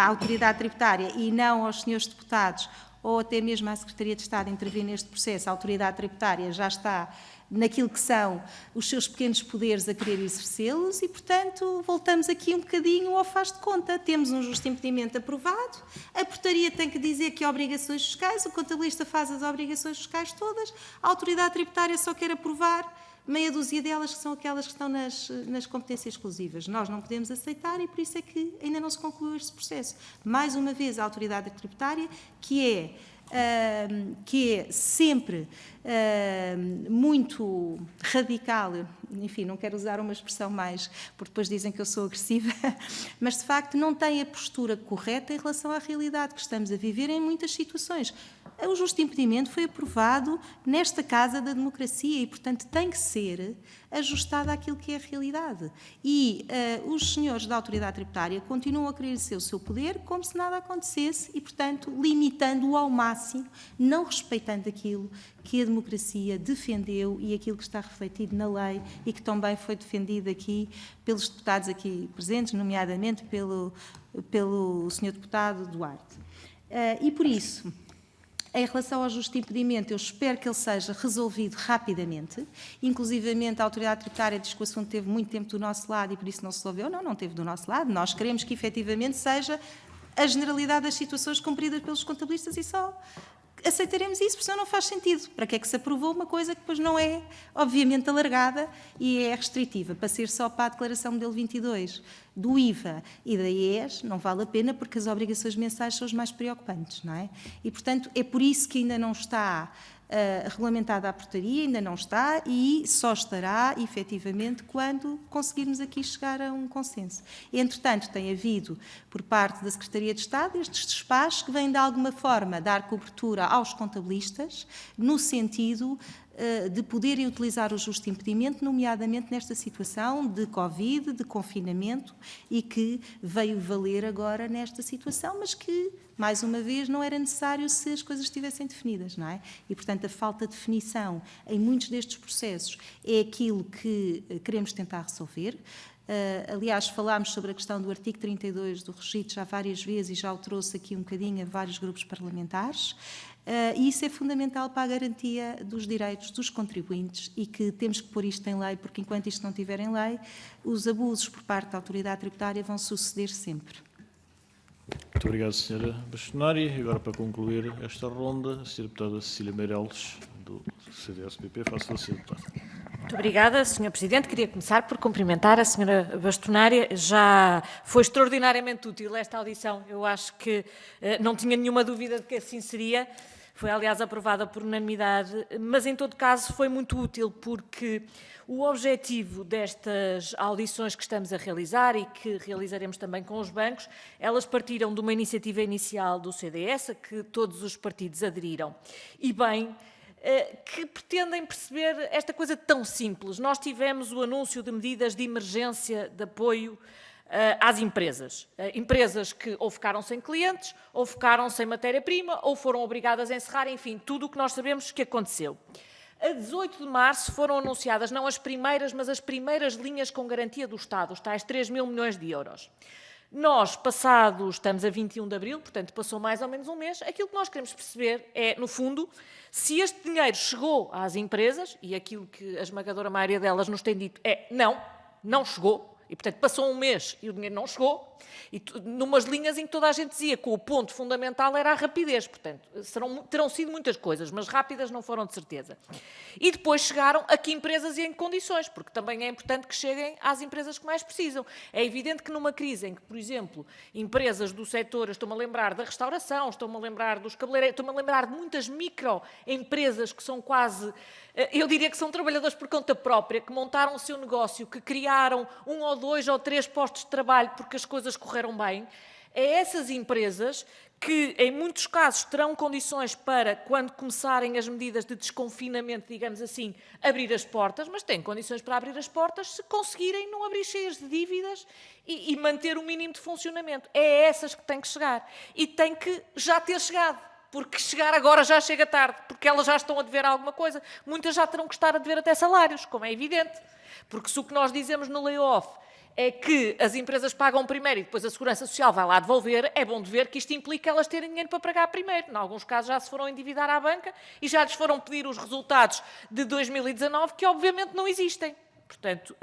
Autoridade Tributária e não aos senhores deputados ou até mesmo à Secretaria de Estado intervir neste processo, a Autoridade Tributária já está naquilo que são os seus pequenos poderes a querer exercê-los e, portanto, voltamos aqui um bocadinho ao faz de conta. Temos um justo impedimento aprovado, a portaria tem que dizer que há obrigações fiscais, o contabilista faz as obrigações fiscais todas, a Autoridade Tributária só quer aprovar meia dúzia delas, que são aquelas que estão nas competências exclusivas. Nós não podemos aceitar e por isso é que ainda não se concluiu este processo. Mais uma vez, a Autoridade Tributária, que é sempre muito radical, enfim, não quero usar uma expressão mais, porque depois dizem que eu sou agressiva, mas de facto não tem a postura correta em relação à realidade que estamos a viver em muitas situações. O justo impedimento foi aprovado nesta Casa da Democracia e, portanto, tem que ser ajustado àquilo que é a realidade. E os senhores da Autoridade Tributária continuam a querer exercer o seu poder como se nada acontecesse e, portanto, limitando-o ao máximo, não respeitando aquilo que a democracia defendeu e aquilo que está refletido na lei e que também foi defendido aqui pelos deputados aqui presentes, nomeadamente pelo Sr. Deputado Duarte. E, por isso, em relação ao justo impedimento, eu espero que ele seja resolvido rapidamente. Inclusivamente, a Autoridade Tributária diz que o assunto teve muito tempo do nosso lado e por isso não se resolveu. Não teve do nosso lado. Nós queremos que, efetivamente, seja a generalidade das situações cumpridas pelos contabilistas e só aceitaremos isso, porque senão não faz sentido. Para que é que se aprovou uma coisa que depois não é, obviamente, alargada e é restritiva? Para ser só para a declaração modelo 22 do IVA e da IES, não vale a pena, porque as obrigações mensais são as mais preocupantes, não é? E, portanto, é por isso que ainda não está regulamentada a portaria, ainda não está e só estará, efetivamente, quando conseguirmos aqui chegar a um consenso. Entretanto, tem havido, por parte da Secretaria de Estado, estes despachos que vêm, de alguma forma, dar cobertura aos contabilistas, no sentido de poderem utilizar o justo impedimento, nomeadamente nesta situação de Covid, de confinamento, e que veio valer agora nesta situação, mas que, mais uma vez, não era necessário se as coisas estivessem definidas, não é? E, portanto, a falta de definição em muitos destes processos é aquilo que queremos tentar resolver. Aliás, falámos sobre a questão do artigo 32 do registro já várias vezes e já o trouxe aqui um bocadinho a vários grupos parlamentares. E isso é fundamental para a garantia dos direitos dos contribuintes e que temos que pôr isto em lei, porque enquanto isto não estiver em lei, os abusos por parte da Autoridade Tributária vão suceder sempre. Muito obrigado, Sra. Bastonária. Agora, para concluir esta ronda, a Sra. Deputada Cecília Meireles, do CDS-PP, faça-se, Sra. Deputada. Muito obrigada, Sr. Presidente. Queria começar por cumprimentar a Sra. Bastonária. Já foi extraordinariamente útil esta audição. Eu acho que não tinha nenhuma dúvida de que assim seria. Foi, aliás, aprovada por unanimidade, mas, em todo caso, foi muito útil porque o objetivo destas audições que estamos a realizar e que realizaremos também com os bancos, elas partiram de uma iniciativa inicial do CDS, a que todos os partidos aderiram. E bem, que pretendem perceber esta coisa tão simples. Nós tivemos o anúncio de medidas de emergência de apoio às empresas. Empresas que ou ficaram sem clientes, ou ficaram sem matéria-prima, ou foram obrigadas a encerrar, enfim, tudo o que nós sabemos que aconteceu. A 18 de março foram anunciadas, não as primeiras, mas as primeiras linhas com garantia do Estado, os tais 3 mil milhões de euros. Nós, estamos a 21 de abril, portanto passou mais ou menos um mês, aquilo que nós queremos perceber é, no fundo, se este dinheiro chegou às empresas, e aquilo que a esmagadora maioria delas nos tem dito é não chegou, e portanto passou um mês e o dinheiro não chegou, e numas linhas em que toda a gente dizia que o ponto fundamental era a rapidez, portanto terão sido muitas coisas, mas rápidas não foram de certeza. E depois chegaram a que empresas e em que condições, porque também é importante que cheguem às empresas que mais precisam. É evidente que numa crise em que, por exemplo, empresas do setor, estou-me a lembrar da restauração, estou-me a lembrar dos cabeleireiros, estou-me a lembrar de muitas microempresas que são quase, eu diria que são trabalhadores por conta própria, que montaram o seu negócio, que criaram 1 ou 2 ou 3 postos de trabalho porque as coisas correram bem, é essas empresas que, em muitos casos, terão condições para, quando começarem as medidas de desconfinamento, digamos assim, abrir as portas, mas têm condições para abrir as portas se conseguirem não abrir cheias de dívidas e manter o mínimo de funcionamento. É essas que têm que chegar. E têm que já ter chegado. Porque chegar agora já chega tarde, porque elas já estão a dever alguma coisa. Muitas já terão que estar a dever até salários, como é evidente. Porque se o que nós dizemos no layoff é que as empresas pagam primeiro e depois a Segurança Social vai lá devolver, é bom de ver que isto implica elas terem dinheiro para pagar primeiro. Em alguns casos já se foram endividar à banca e já lhes foram pedir os resultados de 2019, que obviamente não existem. Portanto,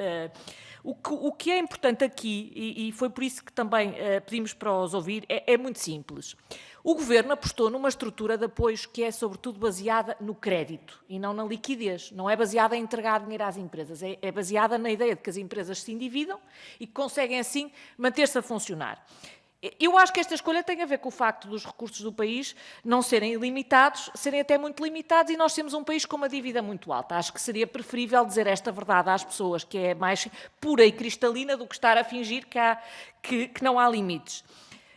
o que é importante aqui, e foi por isso que também pedimos para os ouvir, é muito simples. O Governo apostou numa estrutura de apoios que é, sobretudo, baseada no crédito e não na liquidez. Não é baseada em entregar dinheiro às empresas, é baseada na ideia de que as empresas se endividam e que conseguem, assim, manter-se a funcionar. Eu acho que esta escolha tem a ver com o facto dos recursos do país não serem ilimitados, serem até muito limitados, e nós temos um país com uma dívida muito alta. Acho que seria preferível dizer esta verdade às pessoas, que é mais pura e cristalina do que estar a fingir que não há limites.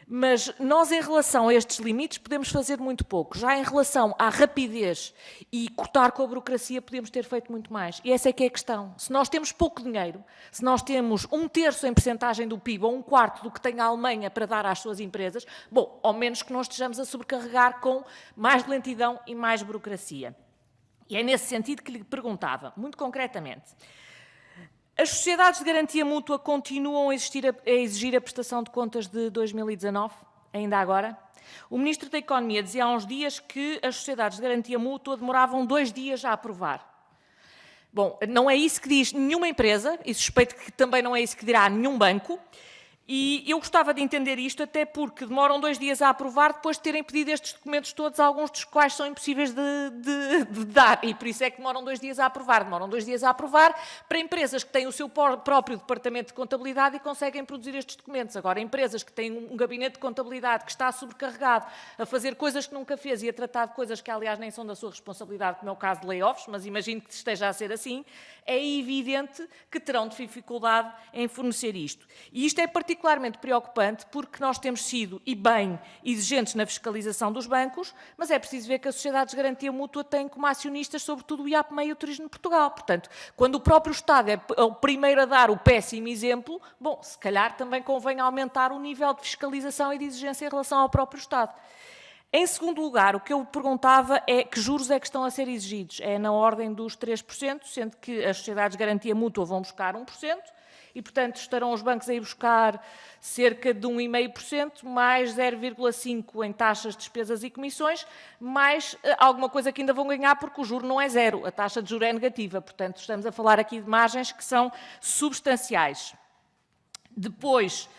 Mas nós, em relação a estes limites, podemos fazer muito pouco. Já em relação à rapidez e cortar com a burocracia, podemos ter feito muito mais. E essa é que é a questão. Se nós temos pouco dinheiro, se nós temos 1/3 em percentagem do PIB ou 1/4 do que tem a Alemanha para dar às suas empresas, bom, ao menos que nós estejamos a sobrecarregar com mais lentidão e mais burocracia. E é nesse sentido que lhe perguntava, muito concretamente, as sociedades de garantia mútua continuam a exigir a prestação de contas de 2019, ainda agora? O Ministro da Economia dizia há uns dias que as sociedades de garantia mútua demoravam 2 dias a aprovar. Bom, não é isso que diz nenhuma empresa, e suspeito que também não é isso que dirá nenhum banco, e eu gostava de entender isto, até porque demoram 2 dias a aprovar depois de terem pedido estes documentos todos, alguns dos quais são impossíveis de dar, e por isso é que demoram 2 dias a aprovar. Demoram 2 dias a aprovar para empresas que têm o seu próprio departamento de contabilidade e conseguem produzir estes documentos. Agora, empresas que têm um gabinete de contabilidade que está sobrecarregado a fazer coisas que nunca fez e a tratar de coisas que, aliás, nem são da sua responsabilidade, como é o caso de layoffs, mas imagino que esteja a ser assim, é evidente que terão dificuldade em fornecer isto. E isto é particularmente preocupante porque nós temos sido, e bem, exigentes na fiscalização dos bancos, mas é preciso ver que as sociedades de garantia mútua têm como acionistas, sobretudo, o IAPME e o Turismo de Portugal. Portanto, quando o próprio Estado é o primeiro a dar o péssimo exemplo, bom, se calhar também convém aumentar o nível de fiscalização e de exigência em relação ao próprio Estado. Em segundo lugar, o que eu perguntava é que juros é que estão a ser exigidos. É na ordem dos 3%, sendo que as sociedades de garantia mútua vão buscar 1%, e, portanto, estarão os bancos a ir buscar cerca de 1,5%, mais 0,5% em taxas, despesas e comissões, mais alguma coisa que ainda vão ganhar, porque o juro não é zero, a taxa de juros é negativa. Portanto, estamos a falar aqui de margens que são substanciais. Depois,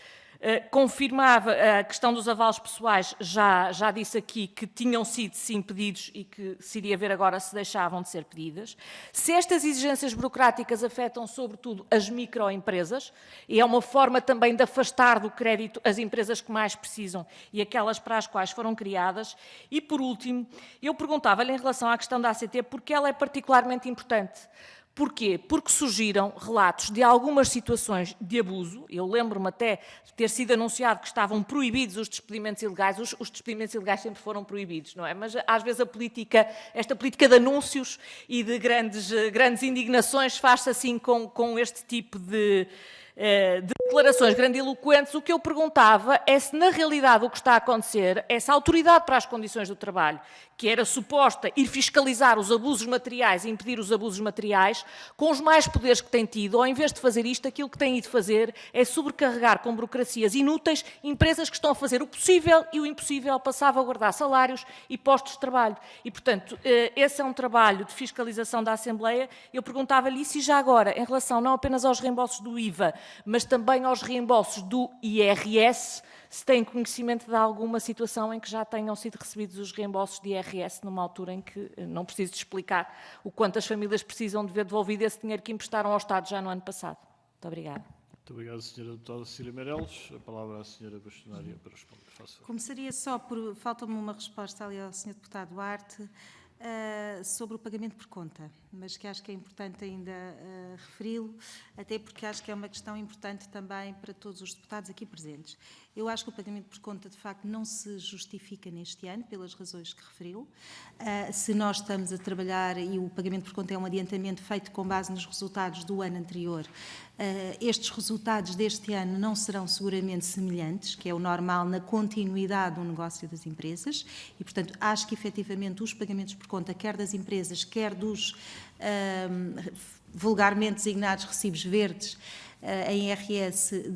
confirmava a questão dos avalos pessoais, já disse aqui que tinham sido sim pedidos e que se iria ver agora se deixavam de ser pedidas. Se estas exigências burocráticas afetam sobretudo as microempresas, e é uma forma também de afastar do crédito as empresas que mais precisam e aquelas para as quais foram criadas. E por último, eu perguntava-lhe em relação à questão da ACT, porque ela é particularmente importante. Porquê? Porque surgiram relatos de algumas situações de abuso. Eu lembro-me até de ter sido anunciado que estavam proibidos os despedimentos ilegais. Os despedimentos ilegais sempre foram proibidos, não é? Mas às vezes esta política de anúncios e de grandes indignações faz-se assim com este tipo de declarações grandiloquentes. O que eu perguntava é se, na realidade, o que está a acontecer, essa autoridade para as condições do trabalho, que era suposta ir fiscalizar os abusos materiais e impedir os abusos materiais, com os mais poderes que tem tido, ou em vez de fazer isto, aquilo que tem ido fazer é sobrecarregar com burocracias inúteis empresas que estão a fazer o possível e o impossível para salvaguardar salários e postos de trabalho. E, portanto, esse é um trabalho de fiscalização da Assembleia. Eu perguntava-lhe isso e já agora, em relação não apenas aos reembolsos do IVA, mas também aos reembolsos do IRS, se tem conhecimento de alguma situação em que já tenham sido recebidos os reembolsos de IRS numa altura em que não preciso de explicar o quanto as famílias precisam de ver devolvido esse dinheiro que emprestaram ao Estado já no ano passado. Muito obrigada. Muito obrigado, Sra. Deputada Cecília Meireles. A palavra à Sra. Bastonária para responder. Começaria só por... Falta-me uma resposta ali ao Sr. Deputado Duarte sobre o pagamento por conta, mas que acho que é importante ainda referi-lo, até porque acho que é uma questão importante também para todos os deputados aqui presentes. Eu acho que o pagamento por conta, de facto, não se justifica neste ano, pelas razões que referiu. Se nós estamos a trabalhar, e o pagamento por conta é um adiantamento feito com base nos resultados do ano anterior, estes resultados deste ano não serão seguramente semelhantes, que é o normal na continuidade do negócio das empresas, e, portanto, acho que, efetivamente, os pagamentos por conta, quer das empresas, quer dos vulgarmente designados recibos verdes, em IRS,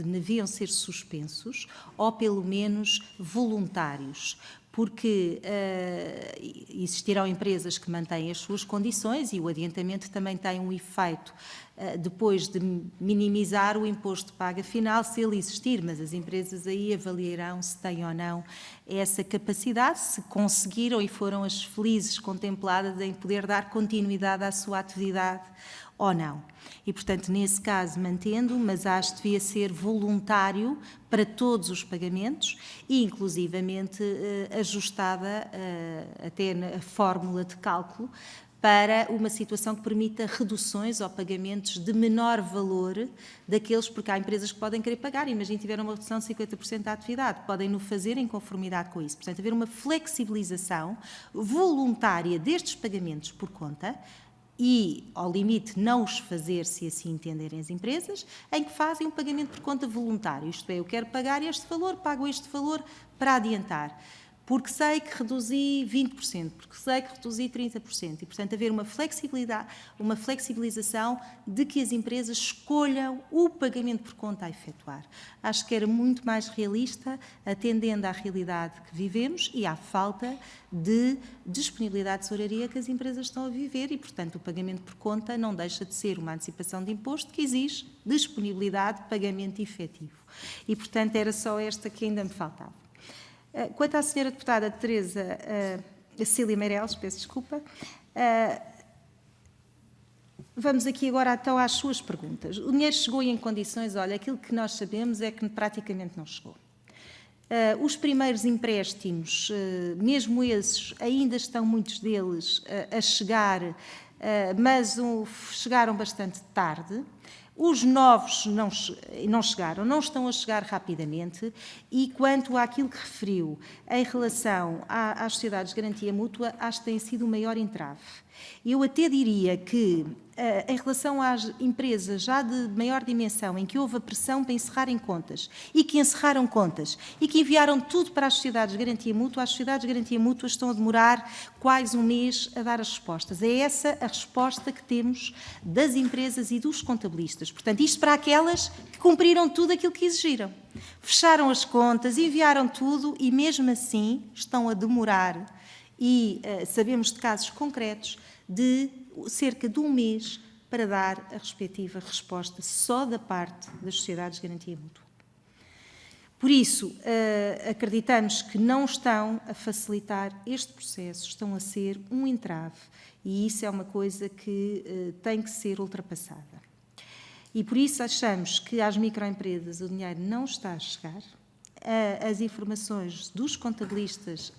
deviam ser suspensos, ou pelo menos voluntários, porque existirão empresas que mantêm as suas condições e o adiantamento também tem um efeito depois de minimizar o imposto de paga final, se ele existir, mas as empresas aí avaliarão se têm ou não essa capacidade, se conseguiram e foram as felizes contempladas em poder dar continuidade à sua atividade ou não. E, portanto, nesse caso, mantendo, mas acho que devia ser voluntário para todos os pagamentos e, inclusivamente, ajustada até na fórmula de cálculo para uma situação que permita reduções ou pagamentos de menor valor daqueles, porque há empresas que podem querer pagar, imagina tiveram uma redução de 50% da atividade, podem-no fazer em conformidade com isso. Portanto, haver uma flexibilização voluntária destes pagamentos por conta, e, ao limite, não os fazer, se assim entenderem as empresas, em que fazem um pagamento por conta voluntário. Isto é, eu quero pagar este valor, pago este valor para adiantar, porque sei que reduzi 20%, porque sei que reduzi 30%. E, portanto, haver uma flexibilização de que as empresas escolham o pagamento por conta a efetuar. Acho que era muito mais realista, atendendo à realidade que vivemos e à falta de disponibilidade de tesouraria que as empresas estão a viver e, portanto, o pagamento por conta não deixa de ser uma antecipação de imposto que exige disponibilidade de pagamento efetivo. E, portanto, era só esta que ainda me faltava. Quanto à Sra. Deputada Teresa Cecília Meireles, peço desculpa, vamos aqui agora então às suas perguntas. O dinheiro chegou em condições, olha, aquilo que nós sabemos é que praticamente não chegou. Os primeiros empréstimos, mesmo esses, ainda estão muitos deles a chegar, mas chegaram bastante tarde. Os novos não chegaram, não estão a chegar rapidamente e quanto àquilo que referiu em relação às sociedades de garantia mútua, acho que tem sido o maior entrave. Eu até diria que, em relação às empresas já de maior dimensão, em que houve a pressão para encerrarem contas e que encerraram contas e que enviaram tudo para as sociedades de garantia mútua, as sociedades de garantia mútua estão a demorar quase um mês a dar as respostas. É essa a resposta que temos das empresas e dos contabilistas. Portanto, isto para aquelas que cumpriram tudo aquilo que exigiram. Fecharam as contas, enviaram tudo e, mesmo assim, estão a demorar. E sabemos de casos concretos de cerca de um mês para dar a respectiva resposta só da parte das sociedades de garantia mútua. Por isso, acreditamos que não estão a facilitar este processo, estão a ser um entrave, e isso é uma coisa que tem que ser ultrapassada. E por isso achamos que às microempresas o dinheiro não está a chegar. As informações dos contabilistas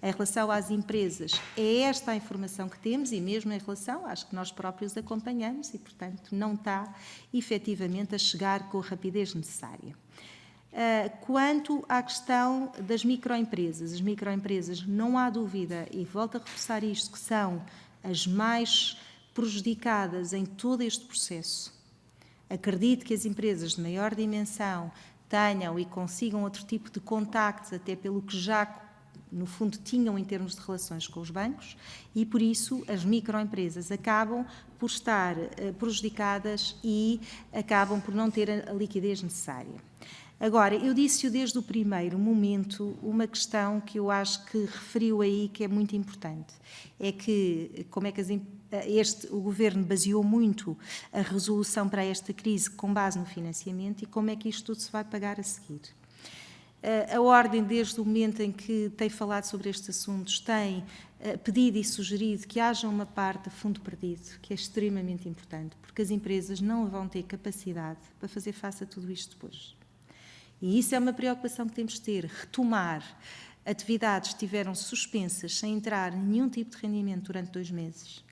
em relação às empresas, é esta a informação que temos, e mesmo em relação, acho que nós próprios acompanhamos, e portanto não está efetivamente a chegar com a rapidez necessária. Quanto à questão das microempresas, as microempresas, não há dúvida, e volto a reforçar isto, que são as mais prejudicadas em todo este processo. Acredito que as empresas de maior dimensão tenham e consigam outro tipo de contactos, até pelo que já, no fundo, tinham em termos de relações com os bancos, e por isso as microempresas acabam por estar prejudicadas e acabam por não ter a liquidez necessária. Agora, eu disse-o desde o primeiro momento, uma questão que eu acho que referiu aí que é muito importante, é que como é que o Governo baseou muito a resolução para esta crise com base no financiamento e como é que isto tudo se vai pagar a seguir. A Ordem, desde o momento em que tem falado sobre estes assuntos, tem pedido e sugerido que haja uma parte de fundo perdido, que é extremamente importante, porque as empresas não vão ter capacidade para fazer face a tudo isto depois. E isso é uma preocupação que temos de ter. Retomar atividades que estiveram suspensas sem entrar nenhum tipo de rendimento durante 2 meses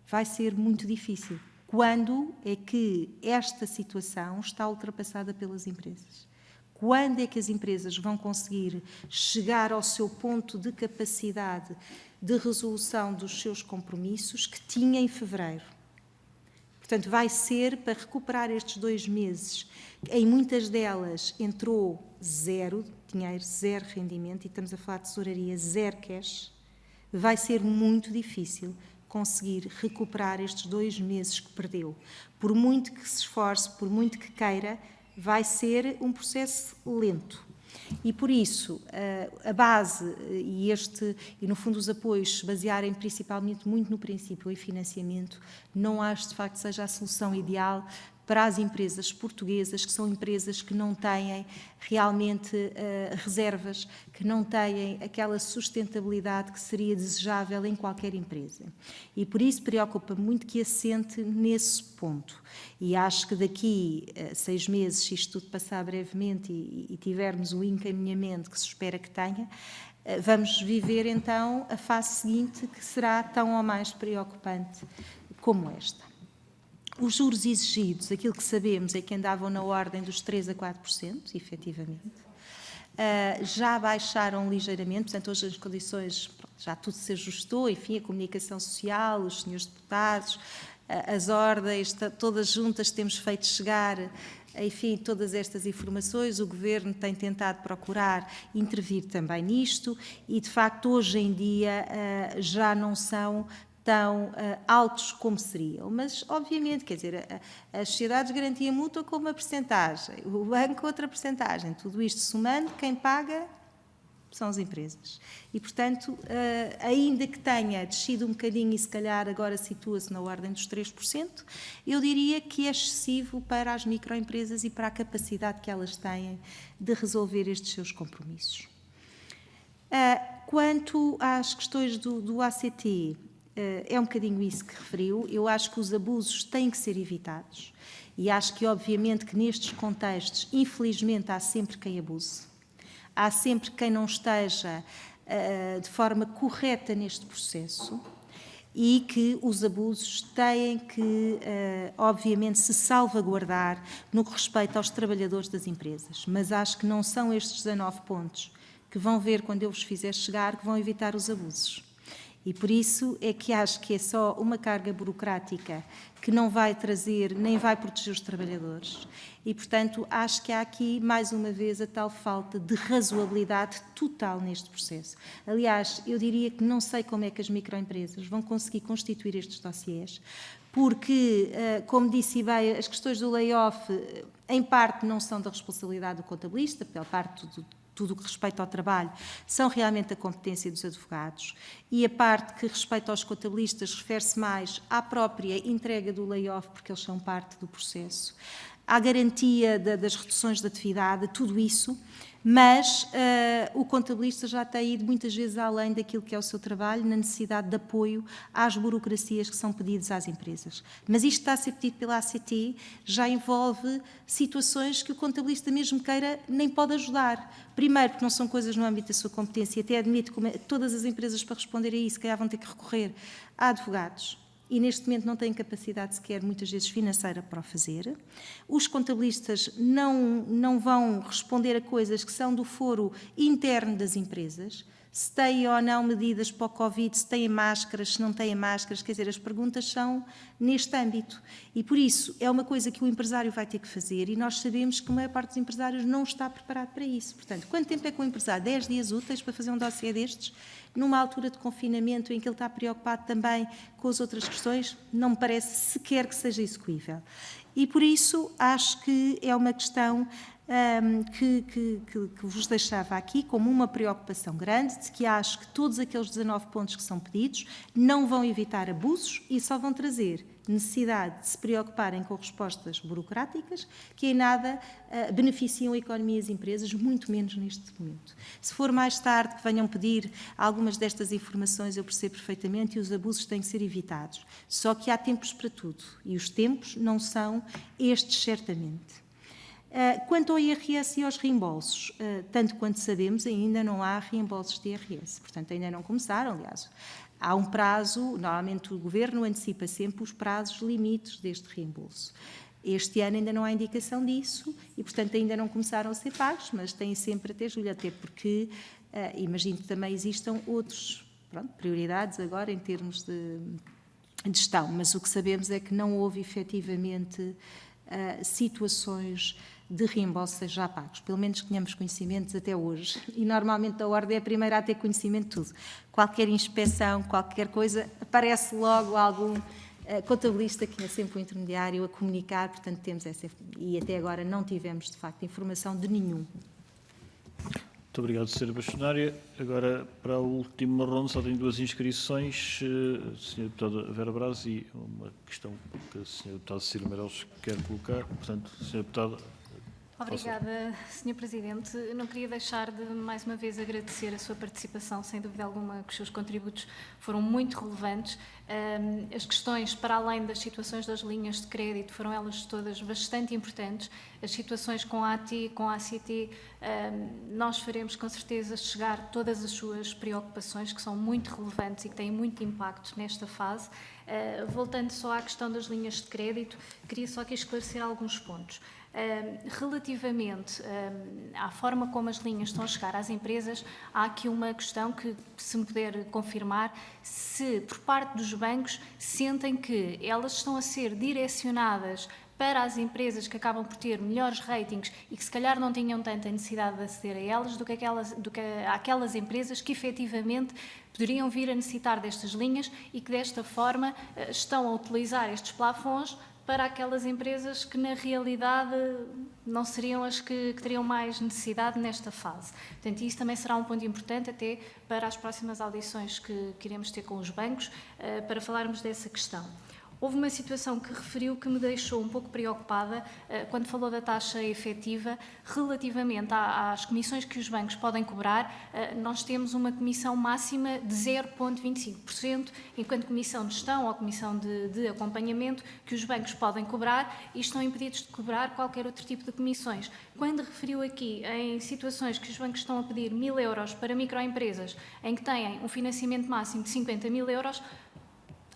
vai ser muito difícil. Quando é que esta situação está ultrapassada pelas empresas? Quando é que as empresas vão conseguir chegar ao seu ponto de capacidade de resolução dos seus compromissos que tinha em fevereiro? Portanto, vai ser para recuperar estes 2 meses. Em muitas delas entrou zero dinheiro, zero rendimento, e estamos a falar de tesouraria, zero cash. Vai ser muito difícil conseguir recuperar estes 2 meses que perdeu. Por muito que se esforce, por muito que queira, vai ser um processo lento. E por isso, a base e no fundo os apoios se basearem principalmente muito no princípio e financiamento, não acho de facto seja a solução ideal para as empresas portuguesas, que são empresas que não têm realmente reservas, que não têm aquela sustentabilidade que seria desejável em qualquer empresa. E por isso preocupa muito que assente nesse ponto. E acho que daqui a 6 meses, se isto tudo passar brevemente e tivermos o encaminhamento que se espera que tenha, vamos viver então a fase seguinte, que será tão ou mais preocupante como esta. Os juros exigidos, aquilo que sabemos é que andavam na ordem dos 3% a 4%, efetivamente. Já baixaram ligeiramente, portanto, hoje as condições, já tudo se ajustou, enfim, a comunicação social, os senhores deputados, as ordens, todas juntas temos feito chegar, enfim, todas estas informações. O Governo tem tentado procurar intervir também nisto e, de facto, hoje em dia já não são tão altos como seriam. Mas, obviamente, quer dizer, as sociedades de garantia mútua com uma percentagem, o banco outra percentagem, tudo isto somando, quem paga são as empresas. E, portanto, ainda que tenha descido um bocadinho e se calhar agora situa-se na ordem dos 3%, eu diria que é excessivo para as microempresas e para a capacidade que elas têm de resolver estes seus compromissos. Quanto às questões do ACT, é um bocadinho isso que referiu. Eu acho que os abusos têm que ser evitados e acho que, obviamente, que nestes contextos, infelizmente, há sempre quem abuse. Há sempre quem não esteja de forma correta neste processo e que os abusos têm que, obviamente, se salvaguardar no que respeita aos trabalhadores das empresas. Mas acho que não são estes 19 pontos que vão ver quando eu vos fizer chegar que vão evitar os abusos. E por isso é que acho que é só uma carga burocrática que não vai trazer, nem vai proteger os trabalhadores. E, portanto, acho que há aqui, mais uma vez, a tal falta de razoabilidade total neste processo. Aliás, eu diria que não sei como é que as microempresas vão conseguir constituir estes dossiês, porque, como disse bem, as questões do layoff, em parte, não são da responsabilidade do contabilista, pela parte tudo o que respeita ao trabalho, são realmente a competência dos advogados, e a parte que respeita aos contabilistas refere-se mais à própria entrega do layoff, porque eles são parte do processo. à garantia das reduções de atividade, tudo isso, mas o contabilista já tem ido muitas vezes além daquilo que é o seu trabalho, na necessidade de apoio às burocracias que são pedidas às empresas. Mas isto está a ser pedido pela ACT, já envolve situações que o contabilista, mesmo queira, nem pode ajudar. Primeiro, porque não são coisas no âmbito da sua competência, até admito que todas as empresas, para responder a isso, calhar vão ter que recorrer a advogados, e neste momento não têm capacidade sequer, muitas vezes, financeira para o fazer. Os contabilistas não vão responder a coisas que são do foro interno das empresas, se têm ou não medidas para o Covid, se têm máscaras, se não têm máscaras, quer dizer, as perguntas são neste âmbito. E, por isso, é uma coisa que o empresário vai ter que fazer e nós sabemos que a maior parte dos empresários não está preparado para isso. Portanto, quanto tempo é que o empresário? 10 dias úteis para fazer um dossiê destes? Numa altura de confinamento em que ele está preocupado também com as outras questões, não me parece sequer que seja execuível. E, por isso, acho que é uma questão que vos deixava aqui como uma preocupação grande, de que acho que todos aqueles 19 pontos que são pedidos não vão evitar abusos e só vão trazer necessidade de se preocuparem com respostas burocráticas que em nada beneficiam a economia e as empresas, muito menos neste momento. Se for mais tarde que venham pedir algumas destas informações, eu percebo perfeitamente e os abusos têm que ser evitados. Só que há tempos para tudo e os tempos não são estes, certamente. Quanto ao IRS e aos reembolsos, tanto quanto sabemos, ainda não há reembolsos de IRS, portanto ainda não começaram, aliás. Há um prazo, normalmente o Governo antecipa sempre os prazos limites deste reembolso. Este ano ainda não há indicação disso e, portanto, ainda não começaram a ser pagos, mas têm sempre até julho, até porque imagino que também existam outras prioridades agora em termos de gestão, mas o que sabemos é que não houve efetivamente situações de reembolso já pagos, pelo menos que tenhamos conhecimentos até hoje. E normalmente a ordem é a primeira a ter conhecimento de tudo. Qualquer inspeção, qualquer coisa, aparece logo algum contabilista que é sempre o intermediário a comunicar, portanto temos essa, e até agora não tivemos de facto informação de nenhum. Muito obrigado, Sra. Bastonária. Agora, para a última ronda, só tenho 2 inscrições. A Sra. Deputada Vera Braz e uma questão que a Sra. Deputada Cecília Meireles quer colocar. Portanto, Sra. Deputada... Obrigada, Sr. Presidente. Eu não queria deixar de, mais uma vez, agradecer a sua participação, sem dúvida alguma, que os seus contributos foram muito relevantes. As questões, para além das situações das linhas de crédito, foram elas todas bastante importantes. As situações com a AT, com a ACT, nós faremos com certeza chegar todas as suas preocupações, que são muito relevantes e que têm muito impacto nesta fase. Voltando só à questão das linhas de crédito, queria só aqui esclarecer alguns pontos. Relativamente à forma como as linhas estão a chegar às empresas, há aqui uma questão que, se me puder confirmar, se por parte dos bancos sentem que elas estão a ser direcionadas para as empresas que acabam por ter melhores ratings e que se calhar não tinham tanta necessidade de aceder a elas do que aquelas empresas que efetivamente poderiam vir a necessitar destas linhas e que desta forma estão a utilizar estes plafons para aquelas empresas que, na realidade, não seriam as que teriam mais necessidade nesta fase. Portanto, isso também será um ponto importante até para as próximas audições que iremos ter com os bancos, para falarmos dessa questão. Houve uma situação que referiu que me deixou um pouco preocupada quando falou da taxa efetiva. Relativamente às comissões que os bancos podem cobrar, nós temos uma comissão máxima de 0,25%, enquanto comissão de gestão ou comissão de acompanhamento que os bancos podem cobrar e estão impedidos de cobrar qualquer outro tipo de comissões. Quando referiu aqui em situações que os bancos estão a pedir 1.000 euros para microempresas, em que têm um financiamento máximo de 50.000 euros,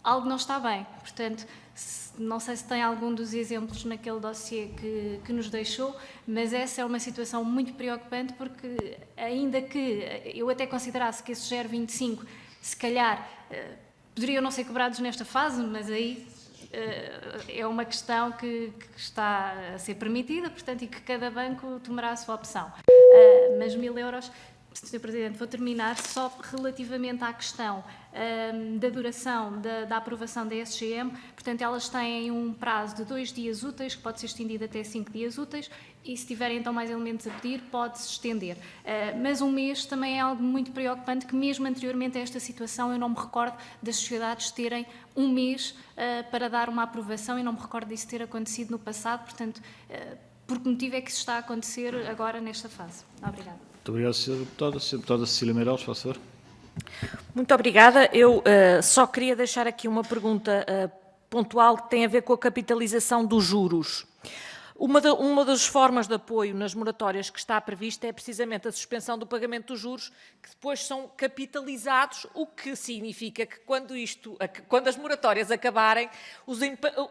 algo não está bem. Portanto, não sei se tem algum dos exemplos naquele dossiê que nos deixou, mas essa é uma situação muito preocupante porque, ainda que eu até considerasse que esses 0,25 se calhar poderiam não ser cobrados nesta fase, mas aí é uma questão que está a ser permitida, portanto, e que cada banco tomará a sua opção. Mas 1.000 euros Sr. Presidente, vou terminar só relativamente à questão da duração da aprovação da SGM. Portanto, elas têm um prazo de 2 dias úteis, que pode ser estendido até 5 dias úteis, e se tiverem então mais elementos a pedir, pode-se estender. Mas um mês também é algo muito preocupante, que mesmo anteriormente a esta situação, eu não me recordo das sociedades terem um mês para dar uma aprovação, e não me recordo disso ter acontecido no passado. Portanto, por que motivo é que isso está a acontecer agora nesta fase? Obrigada. Muito obrigado, Sra. Deputada. Sra. Deputada Cecília Meireles, faz favor. Muito obrigada. Eu só queria deixar aqui uma pergunta pontual que tem a ver com a capitalização dos juros. Uma das formas de apoio nas moratórias que está prevista é precisamente a suspensão do pagamento dos juros, que depois são capitalizados, o que significa que quando as moratórias acabarem,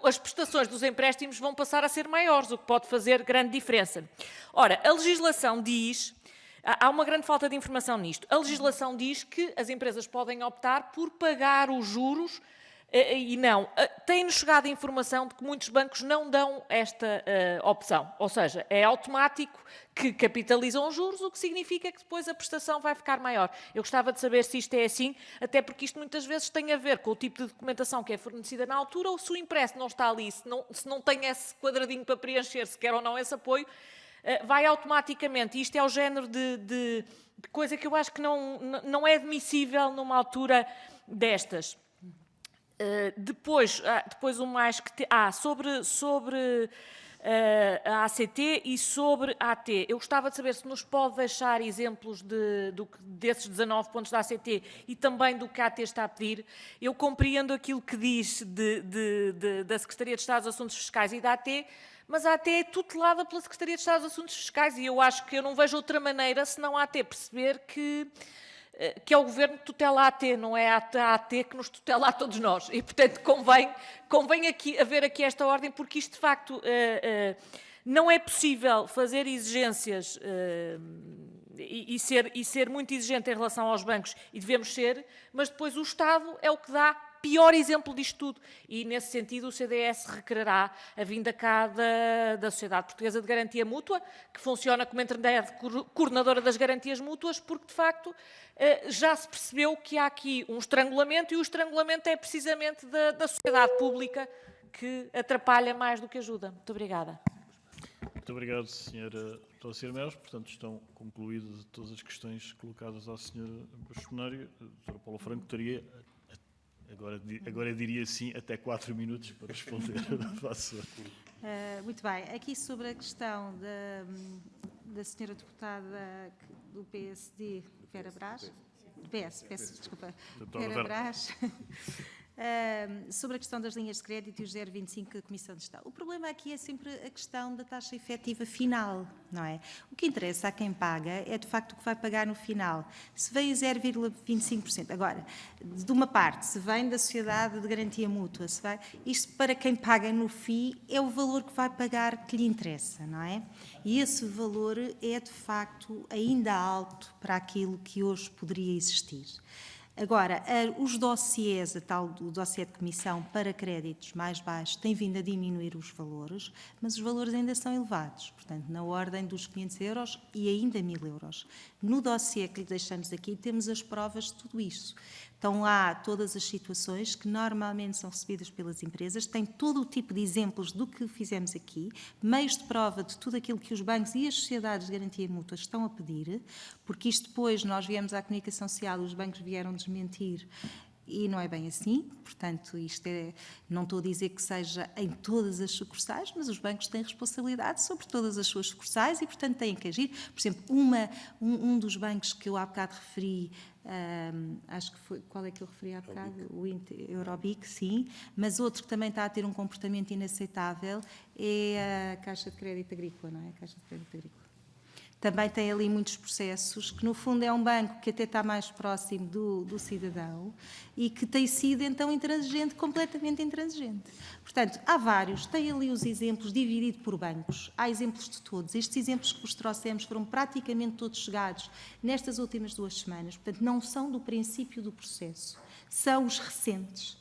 as prestações dos empréstimos vão passar a ser maiores, o que pode fazer grande diferença. Ora, a legislação diz... Há uma grande falta de informação nisto. A legislação diz que as empresas podem optar por pagar os juros e não. Tem-nos chegado a informação de que muitos bancos não dão esta opção. Ou seja, é automático que capitalizam os juros, o que significa que depois a prestação vai ficar maior. Eu gostava de saber se isto é assim, até porque isto muitas vezes tem a ver com o tipo de documentação que é fornecida na altura, ou se o empréstimo não está ali, se não tem esse quadradinho para preencher, se quer ou não esse apoio, vai automaticamente. Isto é o género de coisa que eu acho que não é admissível numa altura destas. Depois o mais que... sobre a ACT e sobre a AT. Eu gostava de saber se nos pode deixar exemplos desses 19 pontos da ACT e também do que a AT está a pedir. Eu compreendo aquilo que diz da Secretaria de Estado dos Assuntos Fiscais e da AT, mas a AT é tutelada pela Secretaria de Estado dos Assuntos Fiscais e eu acho que eu não vejo outra maneira senão a AT perceber que é o Governo que tutela a AT, não é a AT que nos tutela a todos nós. E, portanto, convém haver aqui esta ordem, porque isto, de facto, não é possível fazer exigências e ser muito exigente em relação aos bancos, e devemos ser, mas depois o Estado é o que dá pior exemplo disto tudo. E, nesse sentido, o CDS requererá a vinda cá da Sociedade Portuguesa de Garantia Mútua, que funciona como entidade coordenadora das garantias mútuas, porque, de facto, já se percebeu que há aqui um estrangulamento, e o estrangulamento é precisamente da sociedade pública, que atrapalha mais do que ajuda. Muito obrigada. Muito obrigado, Sra. Deputada Cecília Meireles. Portanto, estão concluídas todas as questões colocadas à Sra. Bastonária. A Dra. Paula Franco teria... Agora diria sim, até 4 minutos para responder. Muito bem. Aqui sobre a questão da senhora deputada do PSD, Vera Brás, peço desculpa, Vera Brás, sobre a questão das linhas de crédito e os 0,25 da Comissão de Estado. O problema aqui é sempre a questão da taxa efetiva final, não é? O que interessa a quem paga é, de facto, o que vai pagar no final. Se vem a 0,25%, agora, de uma parte, se vem da Sociedade de Garantia Mútua, isto para quem paga no FII é o valor que vai pagar que lhe interessa, não é? E esse valor é, de facto, ainda alto para aquilo que hoje poderia existir. Agora, os dossiês, o dossiê de comissão para créditos mais baixos tem vindo a diminuir os valores, mas os valores ainda são elevados, portanto, na ordem dos 500 euros e ainda 1.000 euros. No dossiê que lhe deixamos aqui, temos as provas de tudo isso. Estão lá todas as situações que normalmente são recebidas pelas empresas, tem todo o tipo de exemplos do que fizemos aqui, meios de prova de tudo aquilo que os bancos e as sociedades de garantia mútua estão a pedir, porque isto depois nós viemos à comunicação social, os bancos vieram desmentir, e não é bem assim, portanto, não estou a dizer que seja em todas as sucursais, mas os bancos têm responsabilidade sobre todas as suas sucursais e, portanto, têm que agir. Por exemplo, um dos bancos que eu há bocado referi, acho que foi, qual é que eu referi há bocado? O Eurobic, sim, mas outro que também está a ter um comportamento inaceitável é a Caixa de Crédito Agrícola, não é? A Caixa de Crédito Agrícola. Também tem ali muitos processos, que no fundo é um banco que até está mais próximo do cidadão e que tem sido então intransigente, completamente intransigente. Portanto, há vários, tem ali os exemplos dividido por bancos, há exemplos de todos. Estes exemplos que vos trouxemos foram praticamente todos chegados nestas últimas 2 semanas, portanto não são do princípio do processo, são os recentes.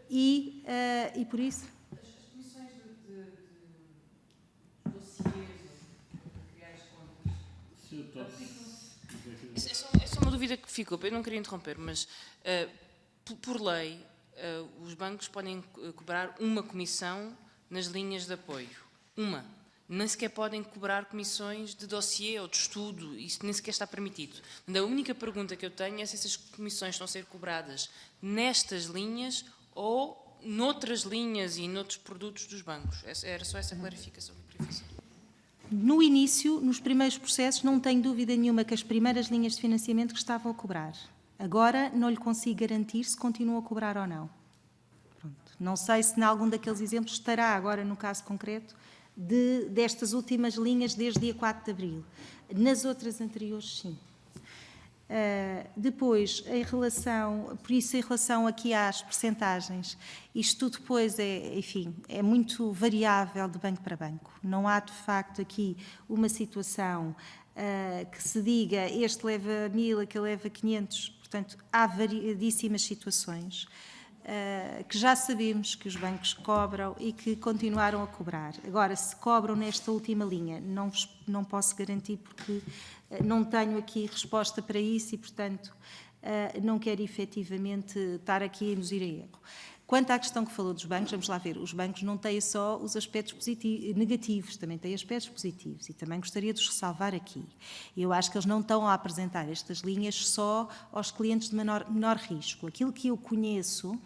E por isso... dúvida que ficou, eu não queria interromper, mas por lei os bancos podem cobrar uma comissão nas linhas de apoio. Uma. Nem sequer podem cobrar comissões de dossiê ou de estudo, isso nem sequer está permitido. A única pergunta que eu tenho é se essas comissões estão a ser cobradas nestas linhas ou noutras linhas e noutros produtos dos bancos. Era só essa clarificação que eu queria fazer. No início, nos primeiros processos, não tenho dúvida nenhuma que as primeiras linhas de financiamento que estavam a cobrar. Agora, não lhe consigo garantir se continuam a cobrar ou não. Pronto. Não sei se em algum daqueles exemplos estará agora, no caso concreto, destas últimas linhas desde dia 4 de abril. Nas outras anteriores, sim. Depois, em relação aqui às percentagens, isto tudo depois é muito variável de banco para banco. Não há, de facto, aqui uma situação que se diga este leva 1000, aquele leva 500, portanto, há variadíssimas situações que já sabemos que os bancos cobram e que continuaram a cobrar. Agora, se cobram nesta última linha, não posso garantir porque não tenho aqui resposta para isso e, portanto, não quero efetivamente estar aqui a induzir a erro. Quanto à questão que falou dos bancos, vamos lá ver, os bancos não têm só os aspectos negativos, também têm aspectos positivos e também gostaria de os ressalvar aqui. Eu acho que eles não estão a apresentar estas linhas só aos clientes de menor risco. Aquilo que eu conheço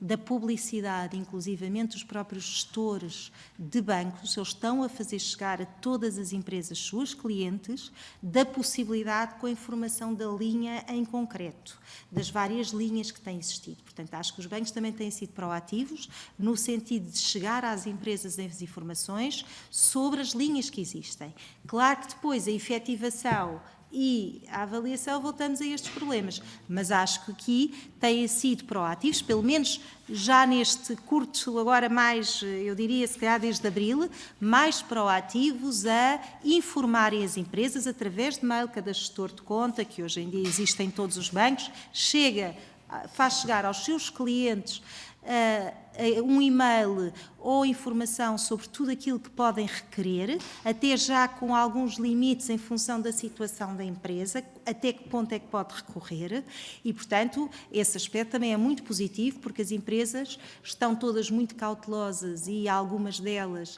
da publicidade, inclusivamente os próprios gestores de bancos, eles estão a fazer chegar a todas as empresas, suas clientes, da possibilidade com a informação da linha em concreto, das várias linhas que têm existido. Portanto, acho que os bancos também têm sido proativos no sentido de chegar às empresas as informações sobre as linhas que existem. Claro que depois a efetivação e a avaliação, voltamos a estes problemas. Mas acho que aqui têm sido proativos, pelo menos já neste curto, agora mais, eu diria, se calhar desde abril, mais proativos a informarem as empresas através de mail, cada gestor de conta, que hoje em dia existe em todos os bancos, faz chegar aos seus clientes um e-mail ou informação sobre tudo aquilo que podem requerer, até já com alguns limites em função da situação da empresa, até que ponto é que pode recorrer e, portanto, esse aspecto também é muito positivo, porque as empresas estão todas muito cautelosas e algumas delas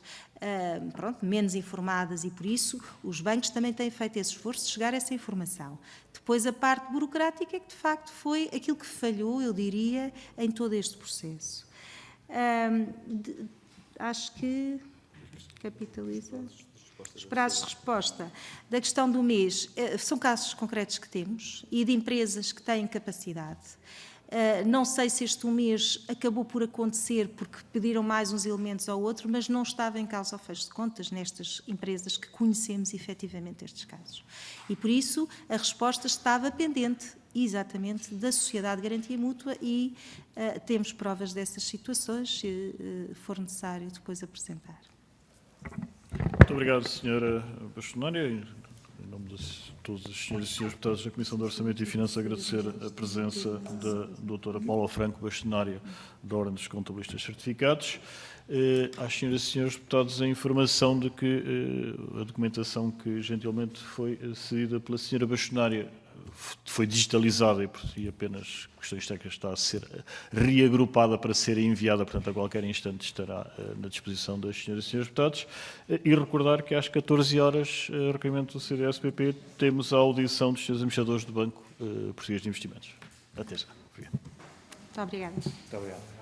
menos informadas e, por isso, os bancos também têm feito esse esforço de chegar a essa informação. Depois, a parte burocrática é que, de facto, foi aquilo que falhou, eu diria, em todo este processo. Acho que capitaliza. Os prazos de resposta da questão do mês são casos concretos que temos e de empresas que têm capacidade. Não sei se este mês acabou por acontecer porque pediram mais uns elementos ao outro, mas não estava em causa o fecho de contas nestas empresas que conhecemos efetivamente estes casos. E por isso a resposta estava pendente exatamente da Sociedade de Garantia Mútua e temos provas dessas situações, se for necessário depois apresentar. Muito obrigado, Sra. Bastonária. Em nome de todos os senhores e senhores deputados da Comissão de Orçamento e Finanças, agradecer a presença da doutora Paula Franco, bastonária da Ordem dos Contabilistas Certificados. Às senhoras e senhores deputados, a informação de que a documentação que gentilmente foi cedida pela senhora bastonária foi digitalizada e apenas questões técnicas está a ser reagrupada para ser enviada, portanto, a qualquer instante estará na disposição das senhoras e senhores deputados. E recordar que às 14 horas, requerimento do CDS-PP, temos a audição dos senhores administradores do Banco Português de Investimentos. Até já. Obrigado. Muito obrigada. Muito obrigado.